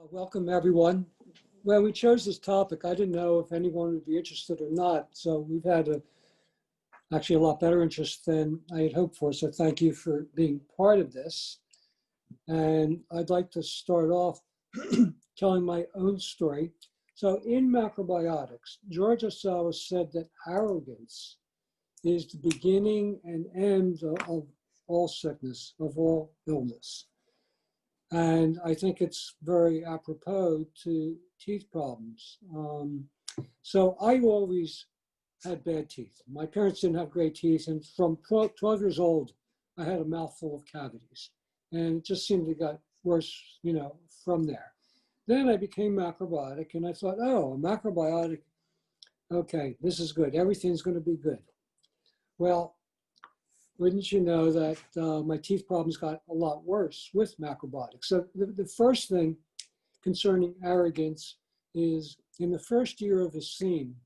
Welcome, everyone. Well, we chose this topic. I didn't know if anyone would be interested or not, so we've had actually a lot better interest than I had hoped for, so thank you for being part of this. And I'd like to start off telling my own story. So in macrobiotics, George Osawa said that arrogance is the beginning and end of all sickness, of all illness. And I think it's very apropos to teeth problems. So I always had bad teeth. My parents didn't have great teeth, and from 12 years old, I had a mouthful of cavities. And it just seemed to get worse, from there. Then I became macrobiotic, and I thought, oh, a macrobiotic, okay, this is good. Everything's going to be good. Well, wouldn't you know that my teeth problems got a lot worse with macrobiotics. So the first thing concerning arrogance is in the first year of his scene,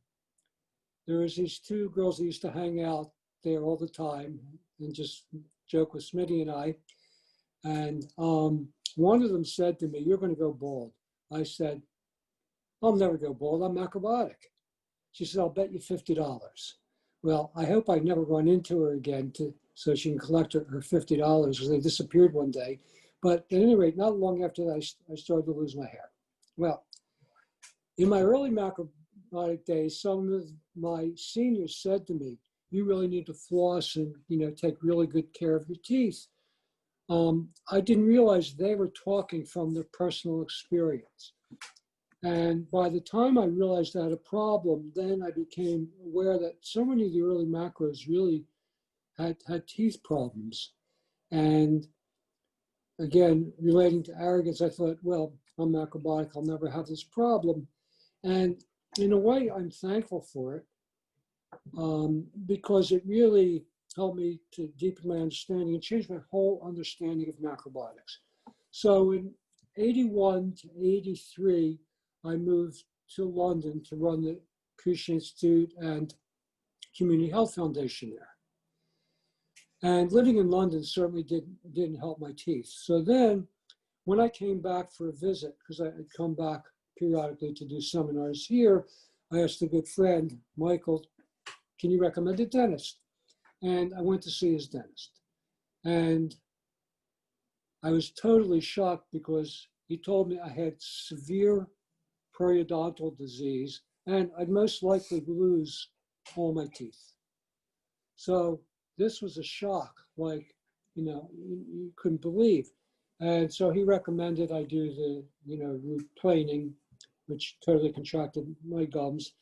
there was these two girls that used to hang out there all the time and just joke with Smitty and I. And one of them said to me, "You're going to go bald." I said, "I'll never go bald. I'm macrobiotic." She said, "I'll bet you $50. Well, I hope I never run into her again so she can collect her $50 because they disappeared one day. But at any rate, not long after that, I started to lose my hair. Well, in my early macrobiotic days, some of my seniors said to me, "You really need to floss and take really good care of your teeth." I didn't realize they were talking from their personal experience. And by the time I realized I had a problem, then I became aware that so many of the early macros really had teeth problems. And again, relating to arrogance, I thought, well, I'm macrobiotic, I'll never have this problem. And in a way, I'm thankful for it because it really helped me to deepen my understanding and change my whole understanding of macrobiotics. So in 81 to 83, I moved to London to run the Cushing Institute and Community Health Foundation there. And living in London certainly didn't help my teeth. So then when I came back for a visit, because I had come back periodically to do seminars here, I asked a good friend, Michael, "Can you recommend a dentist?" And I went to see his dentist. And I was totally shocked because he told me I had severe periodontal disease and I'd most likely lose all my teeth. So this was a shock, like, you couldn't believe. And so he recommended I do the, root planing, which totally contracted my gums.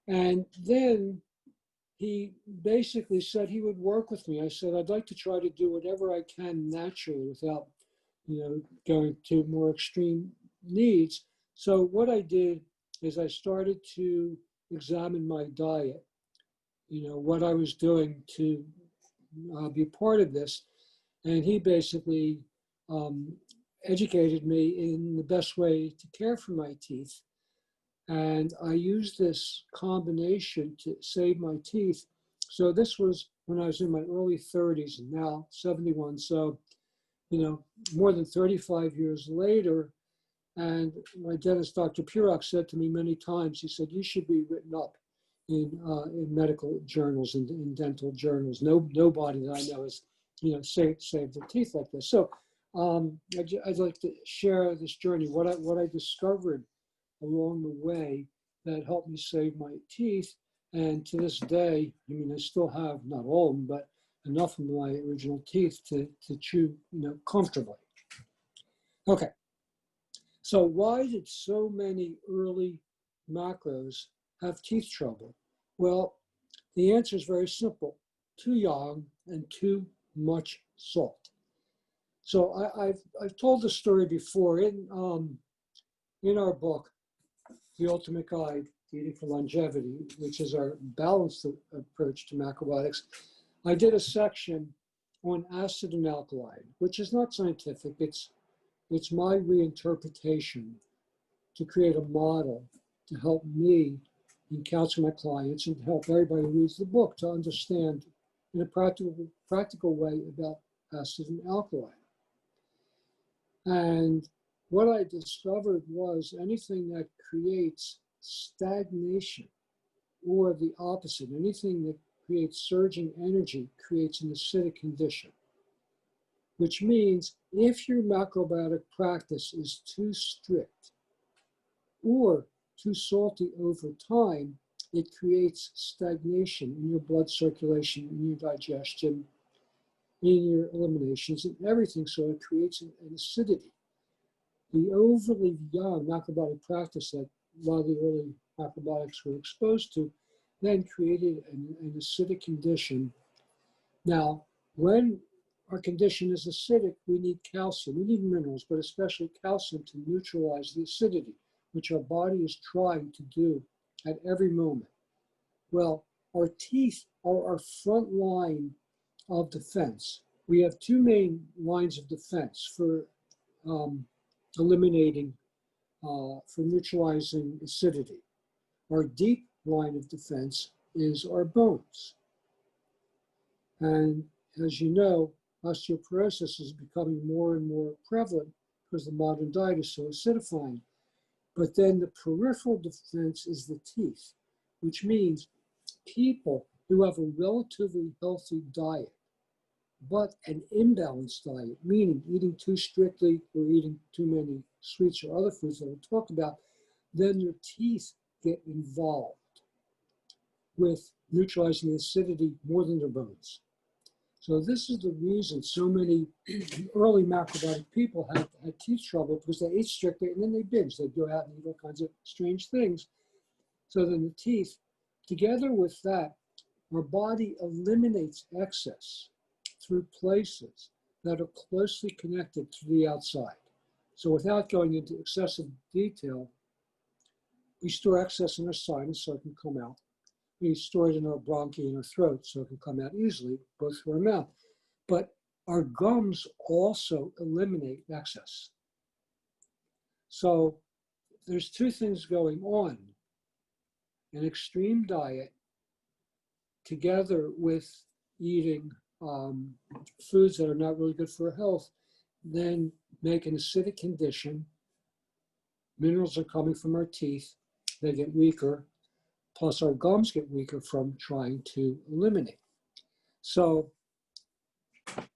And then he basically said he would work with me. I said, "I'd like to try to do whatever I can naturally without, going to more extreme needs." So what I did is I started to examine my diet, what I was doing to be part of this. And he basically educated me in the best way to care for my teeth. And I used this combination to save my teeth. So this was when I was in my early 30s and now 71. So, more than 35 years later. And my dentist, Dr. Purok, said to me many times, he said, "You should be written up in medical journals and in dental journals." Nobody that I know has, saved their teeth like this. So I'd like to share this journey, what I discovered along the way that helped me save my teeth. And to this day, I still have not all of them, but enough of my original teeth to chew, comfortably. Okay. So why did so many early macros have teeth trouble? Well, the answer is very simple: too young and too much salt. So I've told this story before in our book, The Ultimate Guide to Eating for Longevity, which is our balanced approach to macrobiotics. I did a section on acid and alkaline, which is not scientific. It's my reinterpretation to create a model to help me in counseling my clients and to help everybody who reads the book to understand in a practical way about acid and alkaline. And what I discovered was anything that creates stagnation, or the opposite, anything that creates surging energy creates an acidic condition, which means if your macrobiotic practice is too strict or too salty over time, it creates stagnation in your blood circulation, in your digestion, in your eliminations, and everything. So it creates an acidity. The overly young macrobiotic practice that a lot of the early macrobiotics were exposed to then created an acidic condition. Now, when our condition is acidic, we need calcium, we need minerals, but especially calcium to neutralize the acidity, which our body is trying to do at every moment. Well, our teeth are our front line of defense. We have two main lines of defense for eliminating, for neutralizing acidity. Our deep line of defense is our bones. And as you know, osteoporosis is becoming more and more prevalent because the modern diet is so acidifying. But then the peripheral defense is the teeth, which means people who have a relatively healthy diet, but an imbalanced diet, meaning eating too strictly or eating too many sweets or other foods that we'll talk about, then your teeth get involved with neutralizing the acidity more than their bones. So this is the reason so many early macrobiotic people had teeth trouble, because they ate strictly and then they binged. They'd go out and eat all kinds of strange things. So then the teeth, together with that, our body eliminates excess through places that are closely connected to the outside. So without going into excessive detail, we store excess in our sinus so it can come out. We store it in our bronchi and our throat so it can come out easily, both through our mouth. But our gums also eliminate excess. So there's two things going on. An extreme diet together with eating foods that are not really good for our health, then make an acidic condition. Minerals are coming from our teeth. They get weaker. Plus our gums get weaker from trying to eliminate. So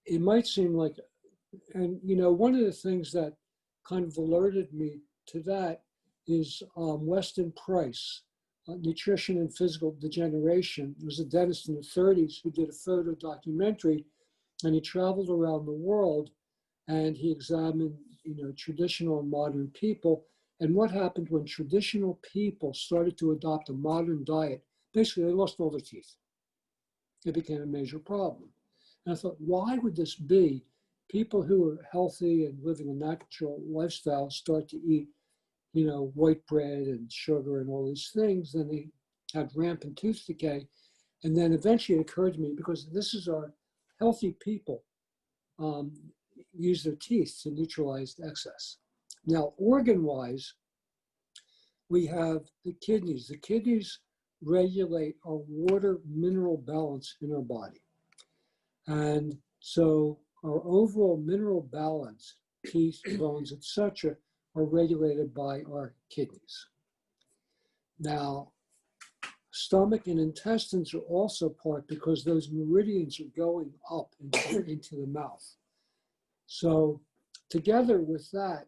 it might seem like, and you know, one of the things that kind of alerted me to that is Weston Price, Nutrition and Physical Degeneration. He was a dentist in the 30s who did a photo documentary, and he traveled around the world and he examined, you know, traditional and modern people. And what happened when traditional people started to adopt a modern diet? Basically, they lost all their teeth. It became a major problem. And I thought, why would this be? People who are healthy and living a natural lifestyle start to eat, you know, white bread and sugar and all these things, then they had rampant tooth decay. And then eventually it occurred to me, because this is our healthy people use their teeth to neutralize excess. Now, organ-wise, we have the kidneys. The kidneys regulate our water mineral balance in our body. And so our overall mineral balance, teeth, bones, etc., are regulated by our kidneys. Now, stomach and intestines are also part, because those meridians are going up into the mouth. So together with that,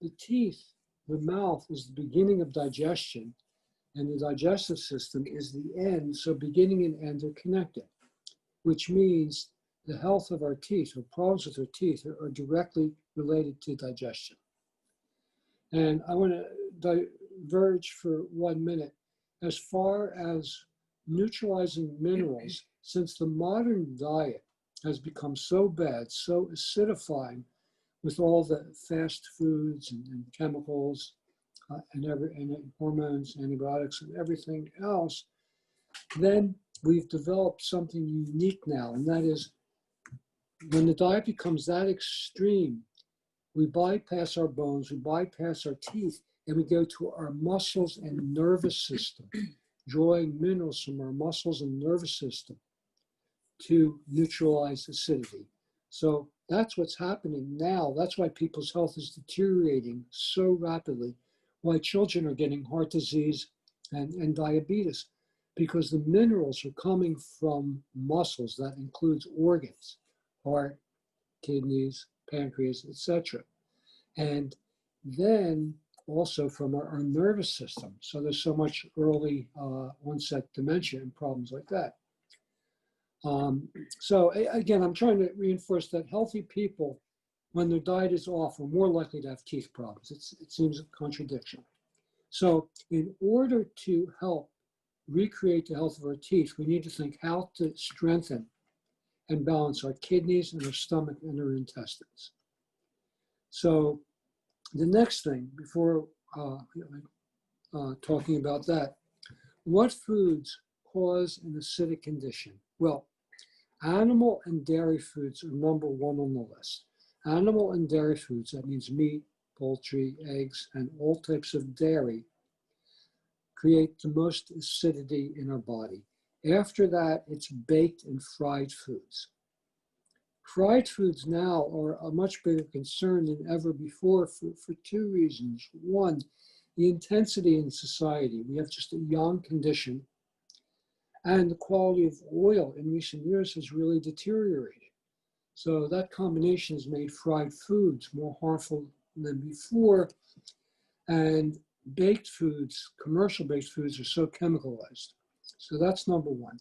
the teeth, the mouth is the beginning of digestion, and the digestive system is the end. So beginning and end are connected, which means the health of our teeth, or problems with our teeth, are directly related to digestion. And I want to diverge for 1 minute. As far as neutralizing minerals, since the modern diet has become so bad, so acidifying, with all the fast foods and chemicals and hormones, antibiotics, and everything else, then we've developed something unique now, and that is when the diet becomes that extreme, we bypass our bones, we bypass our teeth, and we go to our muscles and nervous system, drawing minerals from our muscles and nervous system to neutralize acidity. So that's what's happening now. That's why people's health is deteriorating so rapidly, why children are getting heart disease and diabetes, because the minerals are coming from muscles. That includes organs, heart, kidneys, pancreas, etc. And then also from our nervous system. So there's so much early onset dementia and problems like that. So again, I'm trying to reinforce that healthy people, when their diet is off, are more likely to have teeth problems. It seems a contradiction. So in order to help recreate the health of our teeth, we need to think how to strengthen and balance our kidneys and our stomach and our intestines. So the next thing, before talking about that, what foods cause an acidic condition? Well, animal and dairy foods are number one on the list. Animal and dairy foods, that means meat, poultry, eggs, and all types of dairy, create the most acidity in our body. After that, it's baked and fried foods. Fried foods now are a much bigger concern than ever before for two reasons. One, the intensity in society. We have just a young condition, and the quality of oil in recent years has really deteriorated. So that combination has made fried foods more harmful than before, and baked foods, commercial baked foods, are so chemicalized. So that's number one.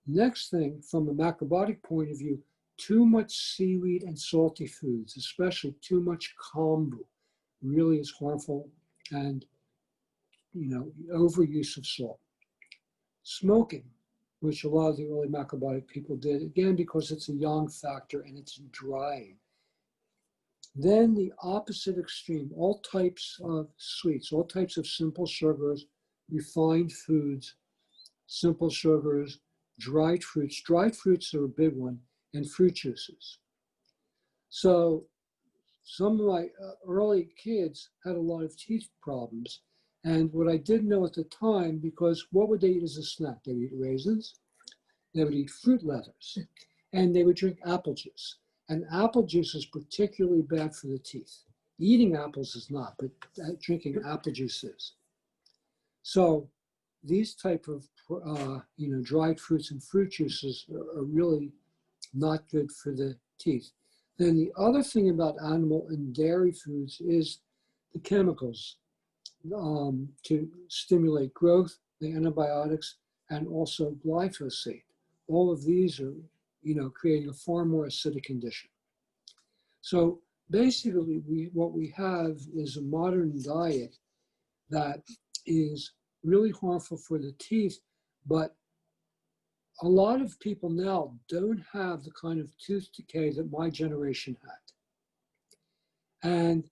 Next thing, from a macrobiotic point of view, too much seaweed and salty foods, especially too much kombu, really is harmful, and overuse of salt. Smoking, which a lot of the early macrobiotic people did, again, because it's a yang factor and it's drying. Then the opposite extreme, all types of sweets, all types of simple sugars, refined foods, simple sugars, dried fruits. Dried fruits are a big one, and fruit juices. So some of my early kids had a lot of teeth problems. And what I didn't know at the time, because what would they eat as a snack? They would eat raisins, they would eat fruit leathers, and they would drink apple juice. And apple juice is particularly bad for the teeth. Eating apples is not, but drinking apple juice is. So these type of dried fruits and fruit juices are really not good for the teeth. Then the other thing about animal and dairy foods is the chemicals to stimulate growth, the antibiotics, and also glyphosate. All of these are, creating a far more acidic condition. So basically, what we have is a modern diet that is really harmful for the teeth, but a lot of people now don't have the kind of tooth decay that my generation had. And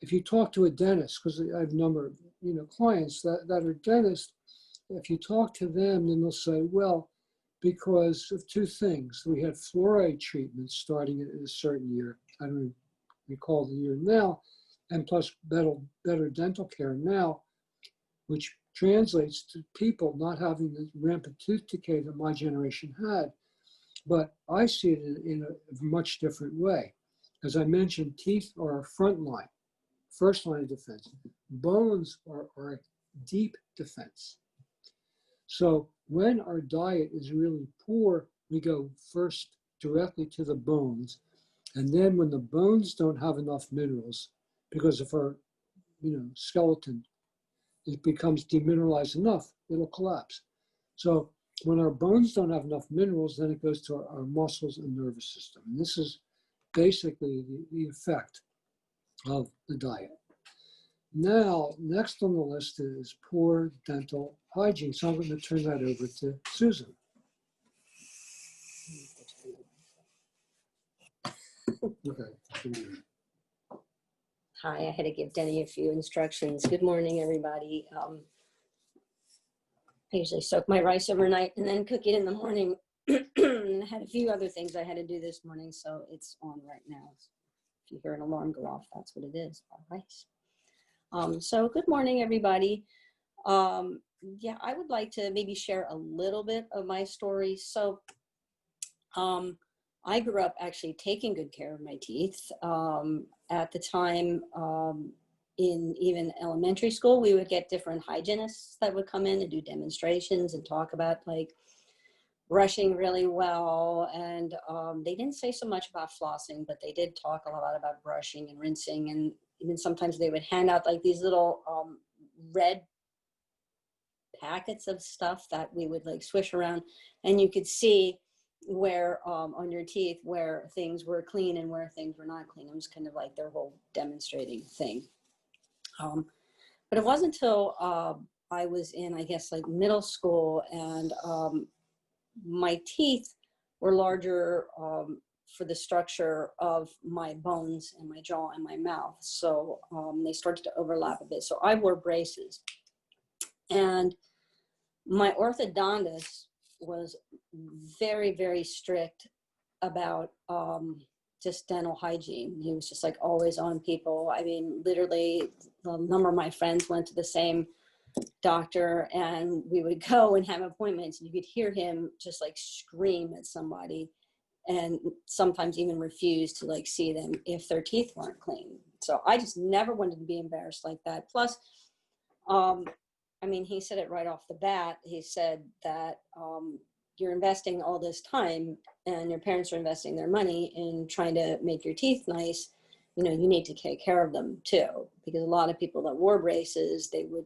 if you talk to a dentist, because I have a number of clients that are dentists, if you talk to them, then they'll say, well, because of two things. We had fluoride treatments starting in a certain year. I don't recall the year now, and plus better dental care now, which translates to people not having the rampant tooth decay that my generation had. But I see it in a much different way. As I mentioned, teeth are our front line, first line of defense. Bones are a deep defense. So when our diet is really poor, we go first directly to the bones. And then when the bones don't have enough minerals, because of our skeleton, it becomes demineralized enough, it'll collapse. So when our bones don't have enough minerals, then it goes to our muscles and nervous system. And this is basically the effect of the diet. Now, next on the list is poor dental hygiene. So I'm going to turn that over to Susan. Okay. Hi, I had to give Denny a few instructions. Good morning, everybody. I usually soak my rice overnight and then cook it in the morning. I had a few other things I had to do this morning, so it's on right now. If you hear an alarm go off, that's what it is, our rice. So good morning, everybody. Yeah, I would like to maybe share a little bit of my story. So I grew up actually taking good care of my teeth. At the time, in even elementary school, we would get different hygienists that would come in and do demonstrations and talk about like brushing really well. And they didn't say so much about flossing, but they did talk a lot about brushing and rinsing. And even sometimes they would hand out like these little red packets of stuff that we would like swish around, and you could see where on your teeth where things were clean and where things were not clean. It was kind of like their whole demonstrating thing. But it wasn't until I was in, I guess, like middle school, and my teeth were larger for the structure of my bones and my jaw and my mouth. So they started to overlap a bit. So I wore braces. And my orthodontist was very, very strict about just dental hygiene. He was just like always on people. I mean, literally, a number of my friends went to the same doctor, and we would go and have appointments, and you could hear him just like scream at somebody, and sometimes even refuse to like see them if their teeth weren't clean. So I just never wanted to be embarrassed like that. Plus, I mean, he said it right off the bat. He said that you're investing all this time, and your parents are investing their money in trying to make your teeth nice. You know, you need to take care of them too, because a lot of people that wore braces, they would,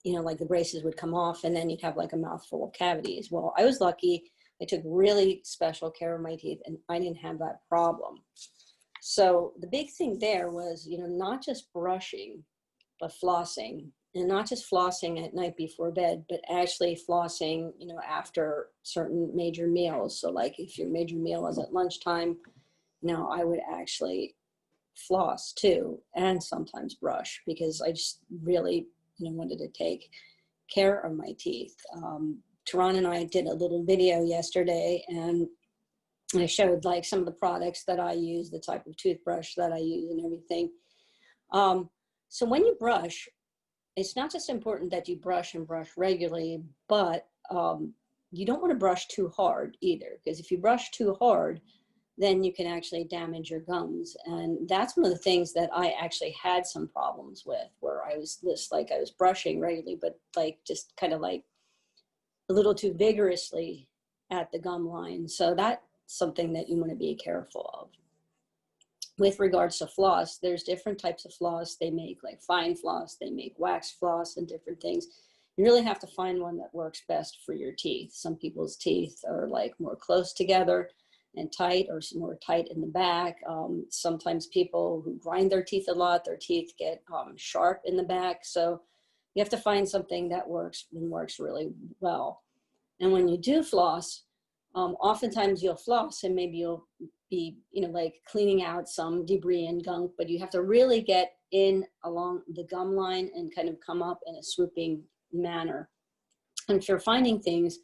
you know, like the braces would come off and then you'd have like a mouthful of cavities. Well, I was lucky. I took really special care of my teeth, and I didn't have that problem. So the big thing there was, you know, not just brushing, but flossing. And not just flossing at night before bed, but actually flossing, you know, after certain major meals. So like if your major meal was at lunchtime, you know, I would actually floss too, and sometimes brush, because I just really, you know, wanted to take care of my teeth. Tehran and I did a little video yesterday, and I showed like some of the products that I use, the type of toothbrush that I use and everything. So when you brush, it's not just important that you brush and brush regularly, but you don't want to brush too hard either, because if you brush too hard, then you can actually damage your gums. And that's one of the things that I actually had some problems with, where I was just like, I was brushing regularly, but like just kind of like a little too vigorously at the gum line. So that's something that you want to be careful of. With regards to floss, there's different types of floss. They make like fine floss, they make wax floss and different things. You really have to find one that works best for your teeth. Some people's teeth are like more close together and tight, or more tight in the back. Sometimes people who grind their teeth a lot, their teeth get sharp in the back. So you have to find something that works and works really well. And when you do floss, oftentimes you'll floss and maybe you'll be, you know, like cleaning out some debris and gunk, but you have to really get in along the gum line and kind of come up in a swooping manner. And if you're finding things,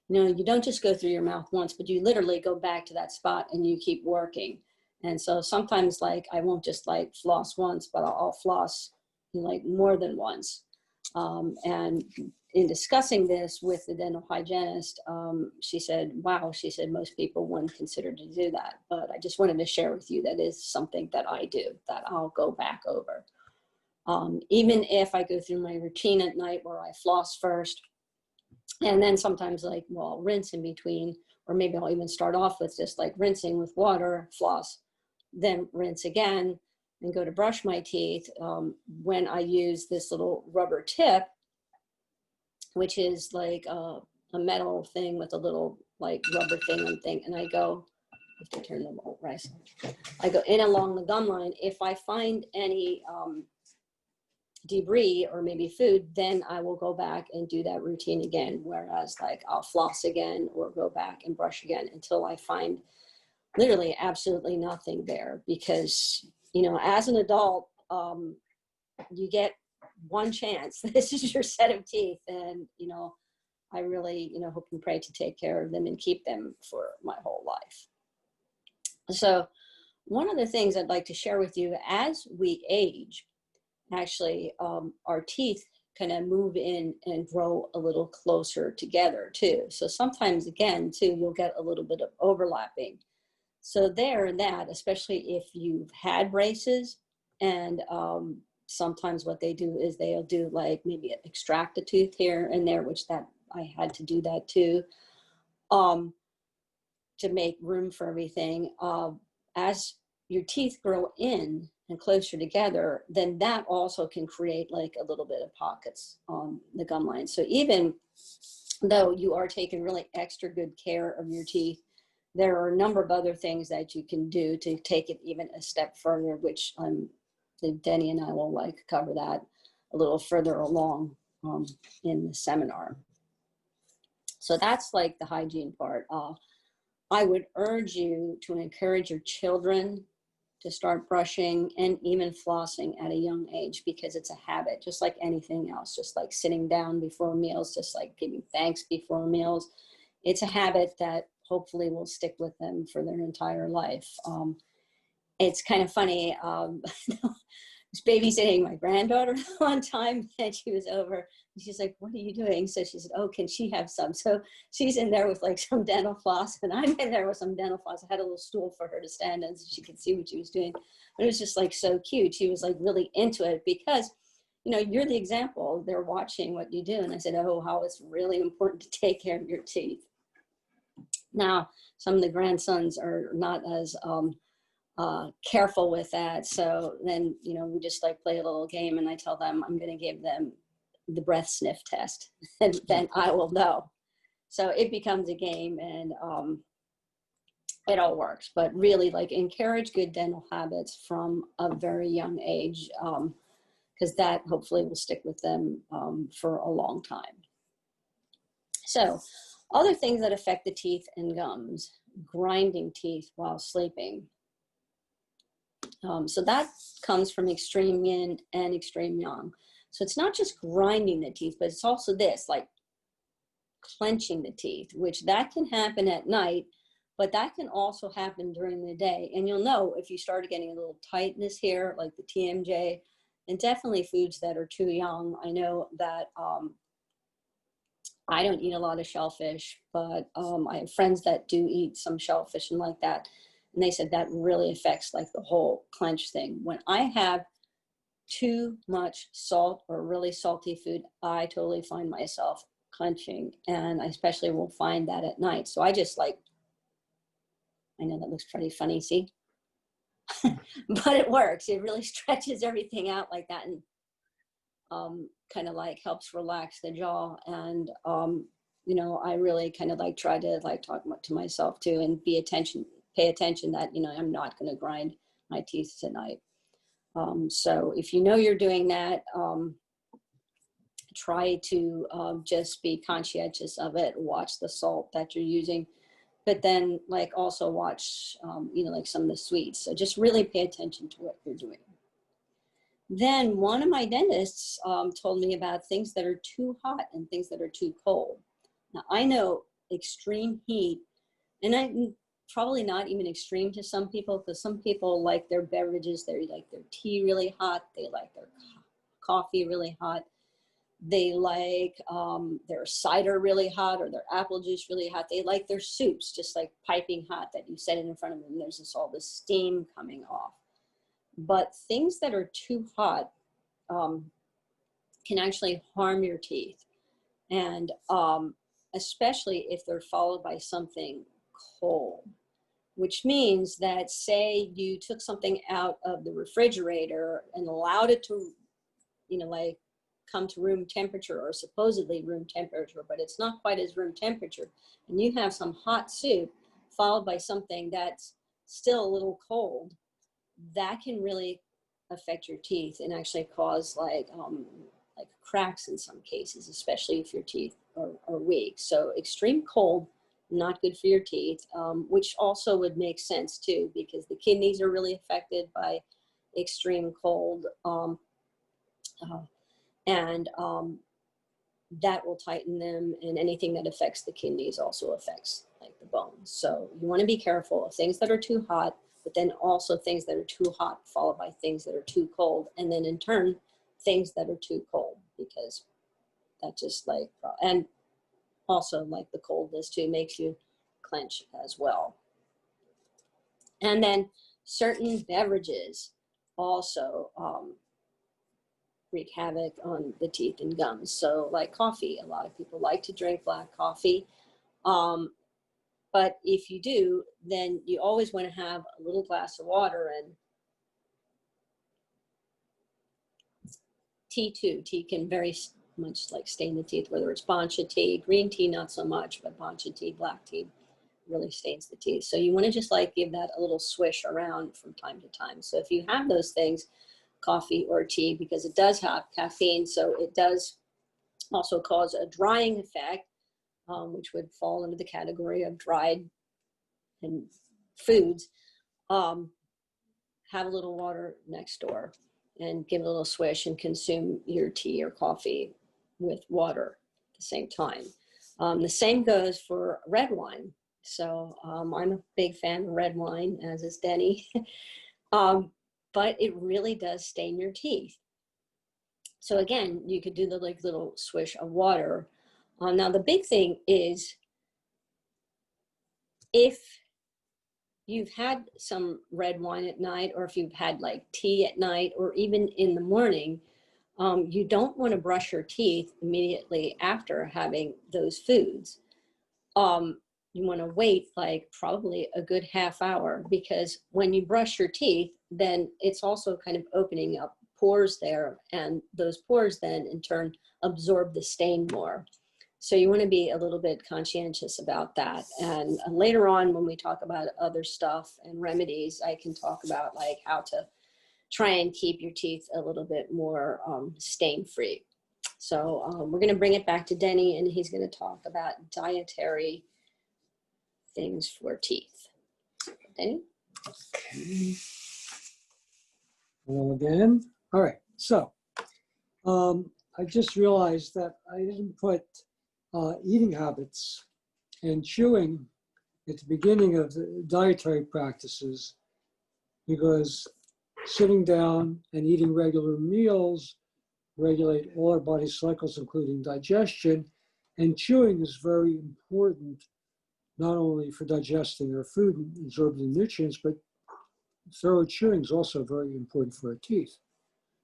you know, you don't just go through your mouth once, but you literally go back to that spot and you keep working. And so sometimes like I won't just like floss once, but I'll floss like more than once. And in discussing this with the dental hygienist, she said, wow, she said, most people wouldn't consider to do that. But I just wanted to share with you that is something that I do, that I'll go back over. Even if I go through my routine at night where I floss first, and then sometimes like, well, I'll rinse in between, or maybe I'll even start off with just like rinsing with water, floss, then rinse again, and go to brush my teeth. When I use this little rubber tip, which is like a metal thing with a little like rubber thing, and I go, I have to turn them on, right? I go in along the gum line. If I find any debris or maybe food, then I will go back and do that routine again. Whereas like I'll floss again or go back and brush again until I find literally absolutely nothing there. Because, you know, as an adult, you get one chance. This is your set of teeth. And, you know, I really, you know, hope and pray to take care of them and keep them for my whole life. So one of the things I'd like to share with you, as we age, actually, our teeth kind of move in and grow a little closer together too. So sometimes again too, you'll get a little bit of overlapping. So there and that, especially if you've had braces, and sometimes what they do is they'll do like maybe extract a tooth here and there, which that I had to do that too, to make room for everything. As your teeth grow in and closer together, then that also can create like a little bit of pockets on the gum line. So even though you are taking really extra good care of your teeth, there are a number of other things that you can do to take it even a step further, which Denny and I will like cover that a little further along in the seminar. So that's like the hygiene part. I would urge you to encourage your children to start brushing and even flossing at a young age, because it's a habit, just like anything else, just like sitting down before meals, just like giving thanks before meals. It's a habit that hopefully will stick with them for their entire life. It's kind of funny. I was babysitting my granddaughter one time, and she was over. And she's like, "What are you doing?" So she said, "Oh, can she have some?" So she's in there with like some dental floss, and I'm in there with some dental floss. I had a little stool for her to stand on so she could see what she was doing. But it was just like so cute. She was like really into it because, you know, you're the example. They're watching what you do. And I said, "Oh, how it's really important to take care of your teeth." Now, some of the grandsons are not as careful with that. So then, you know, we just like play a little game, and I tell them I'm going to give them the breath sniff test, and then I will know. So it becomes a game, and it all works. But really, like, encourage good dental habits from a very young age, because that hopefully will stick with them for a long time. So other things that affect the teeth and gums: grinding teeth while sleeping. So that comes from extreme yin and extreme yang. So it's not just grinding the teeth, but it's also this, like clenching the teeth, which that can happen at night, but that can also happen during the day. And you'll know if you start getting a little tightness here, like the TMJ, and definitely foods that are too young. I know that I don't eat a lot of shellfish, but I have friends that do eat some shellfish and like that. And they said that really affects like the whole clench thing. When I have too much salt or really salty food, I totally find myself clenching, and I especially will find that at night. So I just like, I know that looks pretty funny, see? But it works. It really stretches everything out like that, and kind of like helps relax the jaw. And you know, I really kind of like try to like talk to myself too, and pay attention that, you know, I'm not going to grind my teeth tonight. So if you know you're doing that, try to just be conscientious of it. Watch the salt that you're using, but then like also watch, you know, like some of the sweets. So just really pay attention to what you're doing. Then one of my dentists told me about things that are too hot and things that are too cold. Now I know extreme heat, and I'm probably not even extreme to some people, because some people like their beverages, they like their tea really hot, they like their coffee really hot, they like their cider really hot, or their apple juice really hot, they like their soups just like piping hot, that you set it in front of them and there's all this steam coming off. But things that are too hot can actually harm your teeth, and especially if they're followed by something cold, which means that, say you took something out of the refrigerator and allowed it to, you know, like come to room temperature, or supposedly room temperature, but it's not quite as room temperature, and you have some hot soup followed by something that's still a little cold, that can really affect your teeth and actually cause like cracks in some cases, especially if your teeth are weak. So extreme cold, not good for your teeth, which also would make sense too, because the kidneys are really affected by extreme cold, and that will tighten them, and anything that affects the kidneys also affects like the bones. So you want to be careful of things that are too hot, but then also things that are too hot followed by things that are too cold, and then in turn things that are too cold. because that just like, and also like the coldness too, makes you clench as well. And then certain beverages also wreak havoc on the teeth and gums. So like coffee, a lot of people like to drink black coffee. But if you do, then you always want to have a little glass of water. And tea too. Tea can very much like stain the teeth, whether it's bancha tea, green tea, not so much, but bancha tea, black tea really stains the teeth. So you want to just like give that a little swish around from time to time. So if you have those things, coffee or tea, because it does have caffeine, so it does also cause a drying effect, which would fall into the category of dried and foods. Have a little water next door and give it a little swish and consume your tea or coffee with water at the same time. The same goes for red wine. So I'm a big fan of red wine, as is Denny, but it really does stain your teeth. So again, you could do the like little swish of water. Now the big thing is, if you've had some red wine at night, or if you've had like tea at night, or even in the morning, you don't want to brush your teeth immediately after having those foods. You want to wait like probably a good half hour, because when you brush your teeth, then it's also kind of opening up pores there, and those pores then in turn absorb the stain more. So you want to be a little bit conscientious about that. And later on, when we talk about other stuff and remedies, I can talk about like how to try and keep your teeth a little bit more stain-free. So we're going to bring it back to Denny, and he's going to talk about dietary things for teeth. Denny? Okay. Hello again. All right. So I just realized that I didn't put eating habits and chewing at the beginning of the dietary practices, because sitting down and eating regular meals regulate all our body cycles, including digestion, and chewing is very important, not only for digesting our food and absorbing nutrients, but thorough chewing is also very important for our teeth.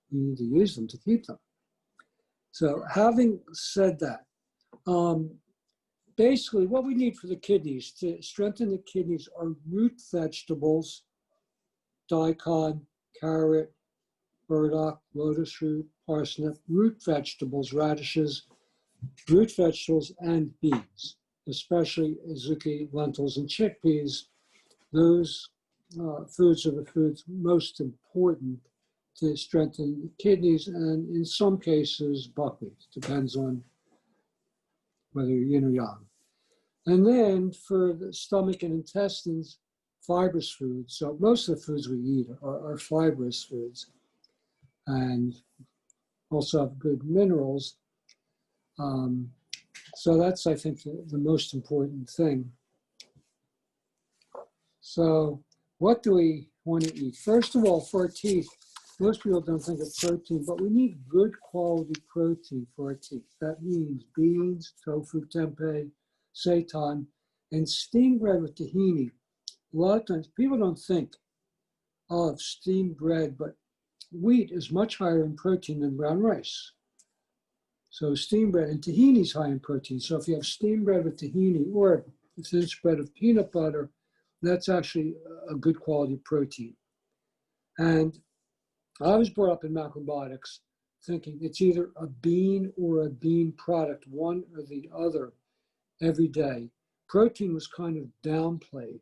We need to use them to keep them. So having said that, basically what we need for the kidneys, to strengthen the kidneys, are root vegetables, daikon, carrot, burdock, lotus root, parsnip, root vegetables, radishes, root vegetables, and beans, especially zucchini, lentils, and chickpeas. Those foods are the foods most important to strengthen the kidneys, and in some cases, buckwheat. Depends on whether you're yin or yang. And then for the stomach and intestines, fibrous foods. So most of the foods we eat are fibrous foods, and also have good minerals. So that's, I think, the most important thing. So what do we want to eat? First of all, for our teeth, most people don't think of protein, but we need good quality protein for our teeth. That means beans, tofu, tempeh, seitan, and steamed bread with tahini. A lot of times people don't think of steamed bread, but wheat is much higher in protein than brown rice. So steamed bread, and tahini is high in protein. So if you have steamed bread with tahini, or a thin spread of peanut butter, that's actually a good quality protein. And I was brought up in macrobiotics thinking it's either a bean or a bean product, one or the other, every day. Protein was kind of downplayed.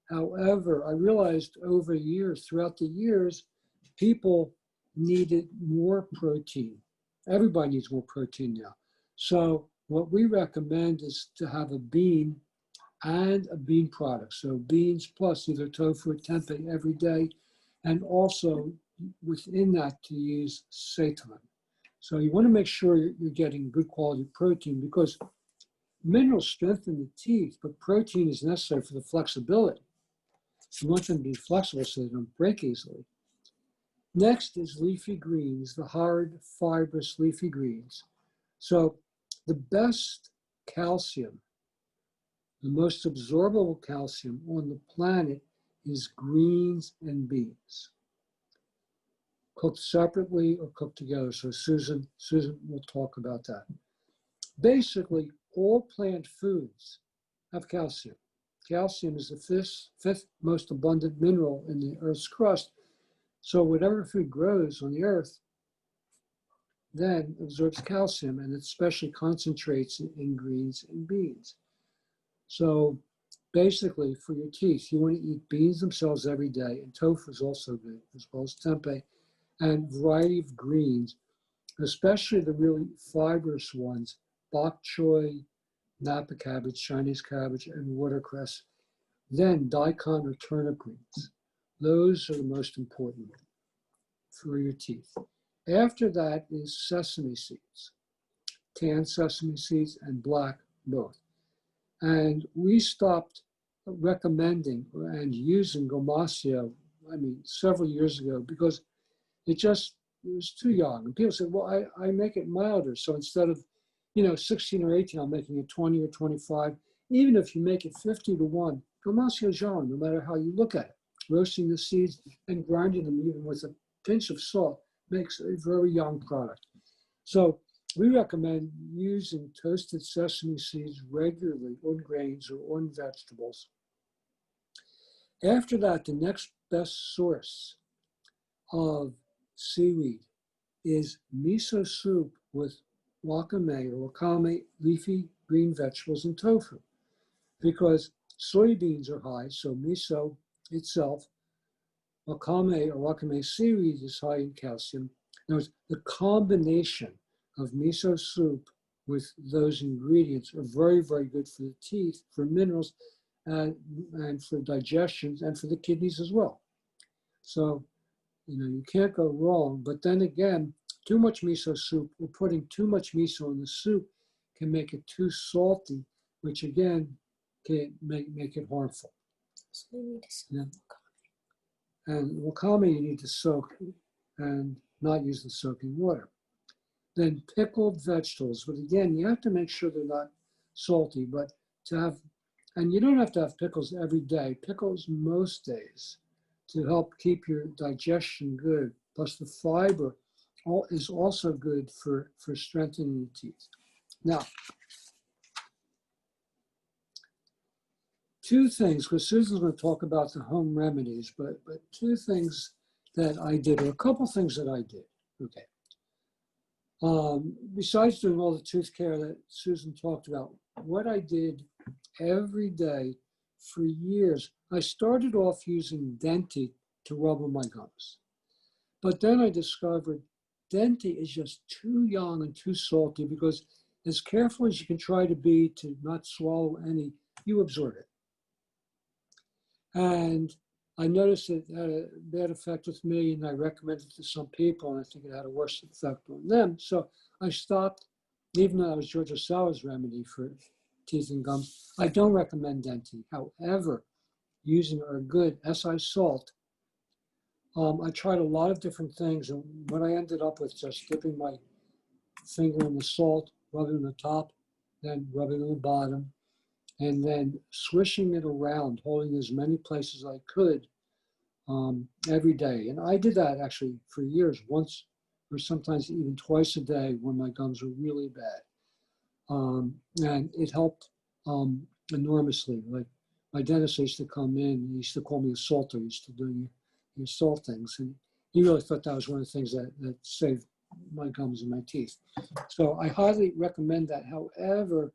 However, I realized over years, throughout the years, people needed more protein. Everybody needs more protein now. So what we recommend is to have a bean and a bean product. So beans plus either tofu or tempeh every day, and also within that to use seitan. So you want to make sure you're getting good quality protein, because minerals strengthen the teeth, but protein is necessary for the flexibility. You want them to be flexible so they don't break easily. Next is leafy greens, the hard, fibrous leafy greens. So the best calcium, the most absorbable calcium on the planet is greens and beans, cooked separately or cooked together. So Susan will talk about that. Basically, all plant foods have calcium. Calcium is the fifth most abundant mineral in the Earth's crust. So whatever food grows on the Earth then absorbs calcium, and it especially concentrates in greens and beans. So basically, for your teeth, you want to eat beans themselves every day, and tofu is also good, as well as tempeh, and a variety of greens, especially the really fibrous ones, bok choy, napa cabbage, Chinese cabbage, and watercress. Then daikon or turnip greens. Those are the most important for your teeth. After that is sesame seeds, tan sesame seeds and black both. And we stopped recommending and using gomasio, several years ago, because it was too young. And people said, well, I make it milder. So instead of, 16 or 18, I'm making it 20 or 25. Even if you make it 50 to 1, gomasio is young, no matter how you look at it. Roasting the seeds and grinding them even with a pinch of salt makes a very young product. So we recommend using toasted sesame seeds regularly on grains or on vegetables. After that, the next best source of seaweed is miso soup with wakame or wakame leafy green vegetables and tofu, because soybeans are high, so miso itself, wakame or wakame seaweed is high in calcium. In other words, the combination of miso soup with those ingredients are very, very good for the teeth, for minerals, and for digestion, and for the kidneys as well. So, you can't go wrong. But then again, too much miso soup, or putting too much miso in the soup, can make it too salty, which again can make it harmful. So we need to yeah. And wakame you need to soak and not use the soaking water. Then pickled vegetables, but again, you have to make sure they're not salty, but and you don't have to have pickles every day, pickles most days to help keep your digestion good. Plus the fiber is also good for strengthening the teeth. Now, two things, because Susan's going to talk about the home remedies, but two things that I did, or a couple things that I did, okay. Besides doing all the tooth care that Susan talked about, what I did every day for years, I started off using Denty to rub on my gums. But then I discovered Denty is just too young and too salty, because as careful as you can try to be to not swallow any, you absorb it. And I noticed it had a bad effect with me, and I recommended it to some people, and I think it had a worse effect on them. So I stopped, even though that was Georgia Sauer's remedy for teeth and gums. I don't recommend Denty. However, using our good SI salt, I tried a lot of different things, and what I ended up with, just dipping my finger in the salt, rubbing on the top, then rubbing on the bottom, and then swishing it around, holding as many places as I could every day. And I did that actually for years, once or sometimes even twice a day when my gums were really bad. And it helped enormously. Like my dentist used to come in, he used to call me a salter, he used to do your salt things. And he really thought that was one of the things that saved my gums and my teeth. So I highly recommend that. However,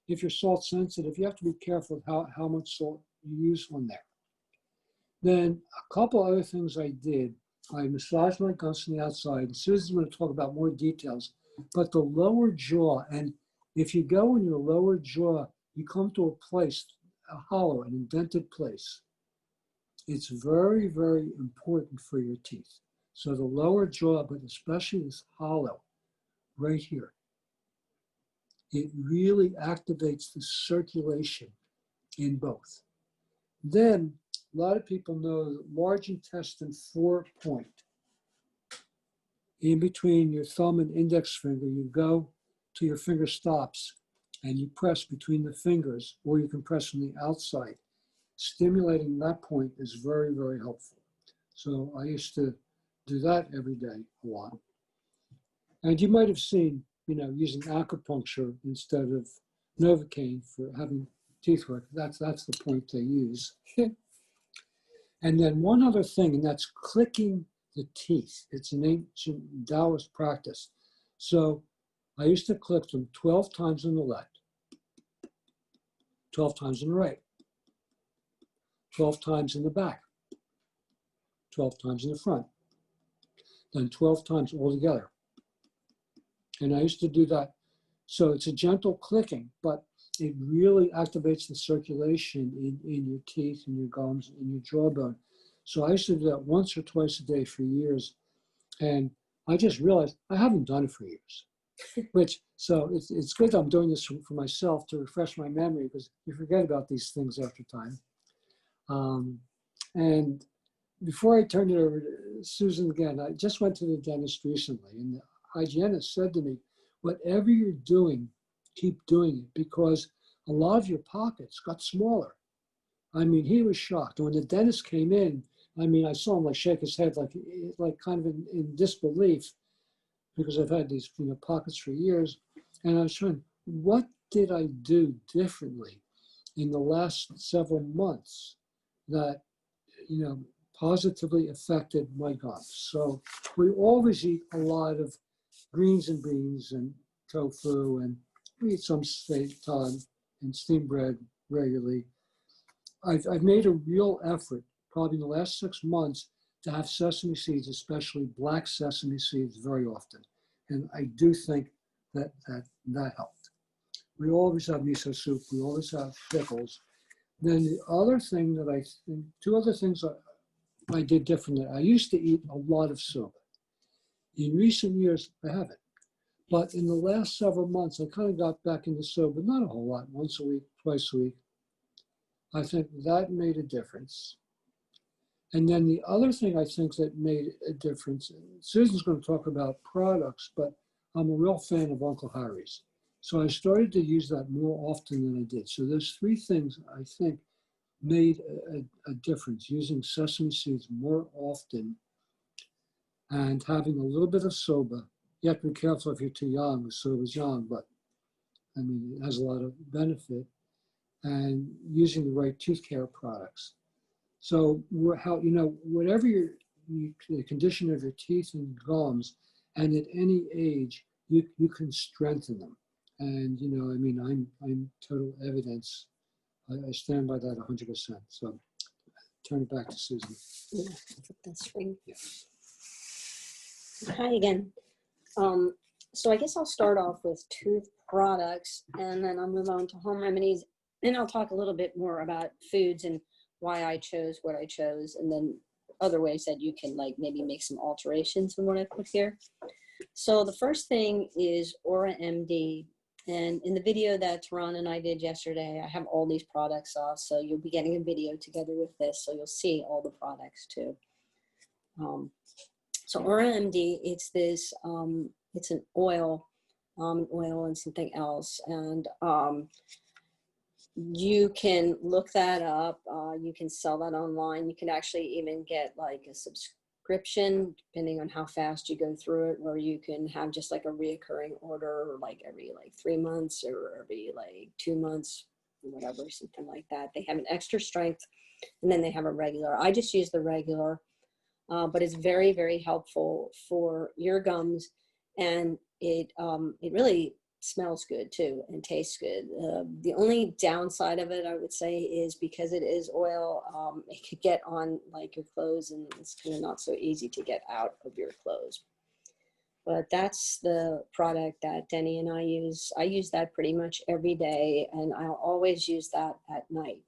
if you're salt sensitive, you have to be careful with how much salt you use on there. Then a couple other things I did. I massaged my gums from the outside. And Susan's going to talk about more details. But the lower jaw, and if you go in your lower jaw, you come to a place, a hollow, an indented place. It's very, very important for your teeth. So the lower jaw, but especially this hollow right here, it really activates the circulation in both. Then a lot of people know that large intestine 4 point in between your thumb and index finger, you go to your finger stops and you press between the fingers, or you can press from the outside. Stimulating that point is very, very helpful. So I used to do that every day a lot. And you might have seen, using acupuncture instead of Novocaine for having teeth work. That's the point they use. And then one other thing, and that's clicking the teeth. It's an ancient Taoist practice. So I used to click them 12 times on the left, 12 times on the right, 12 times in the back, 12 times in the front, then 12 times all together. And I used to do that. So it's a gentle clicking, but it really activates the circulation in your teeth, in your gums, in your jawbone. So I used to do that once or twice a day for years. And I just realized I haven't done it for years. So it's good that I'm doing this for myself to refresh my memory, because you forget about these things after time. And before I turn it over to Susan again, I just went to the dentist recently, and the hygienist said to me, whatever you're doing, keep doing it, because a lot of your pockets got smaller. I mean, he was shocked. When the dentist came in, I saw him like shake his head, like kind of in disbelief, because I've had these pockets for years. And I was trying, what did I do differently in the last several months that, positively affected my gums? So we always eat a lot of greens and beans and tofu, and we eat some seitan and steamed bread regularly. I've made a real effort, probably in the last 6 months, to have sesame seeds, especially black sesame seeds, very often. And I do think that helped. We always have miso soup. We always have pickles. Then the other thing that I think, two other things I did differently. I used to eat a lot of soba. In recent years, I haven't. But in the last several months, I kind of got back into soba, not a whole lot, once a week, twice a week. I think that made a difference. And then the other thing I think that made a difference, Susan's going to talk about products, but I'm a real fan of Uncle Harry's. So I started to use that more often than I did. So there's three things I think made a difference: using sesame seeds more often and having a little bit of soba. You have to be careful if you're too young, because soba's young, but it has a lot of benefit. And using the right tooth care products. So whatever the condition of your teeth and gums, and at any age, you can strengthen them. And I'm total evidence. I stand by that 100%. So turn it back to Susan. Yeah, flip that screen. Yeah. Hi again. So I guess I'll start off with tooth products, and then I'll move on to home remedies. And I'll talk a little bit more about foods and why I chose what I chose, and then other ways that you can maybe make some alterations in what I put here. So the first thing is Aura MD. And in the video that Taran and I did yesterday, I have all these products off. So you'll be getting a video together with this. So you'll see all the products too. So Aura MD, it's this, it's an oil and something else. And you can look that up. You can sell that online. You can actually even get a subscription, depending on how fast you go through it, where you can have just a reoccurring order, every 3 months or every 2 months, whatever, something like that. They have an extra strength, and then they have a regular. I just use the regular, but it's very, very helpful for your gums, and it really smells good too and tastes good. The only downside of it, I would say, is because it is oil, it could get on your clothes, and it's kind of not so easy to get out of your clothes. But that's the product that Denny and I use. I use that pretty much every day, and I'll always use that at night.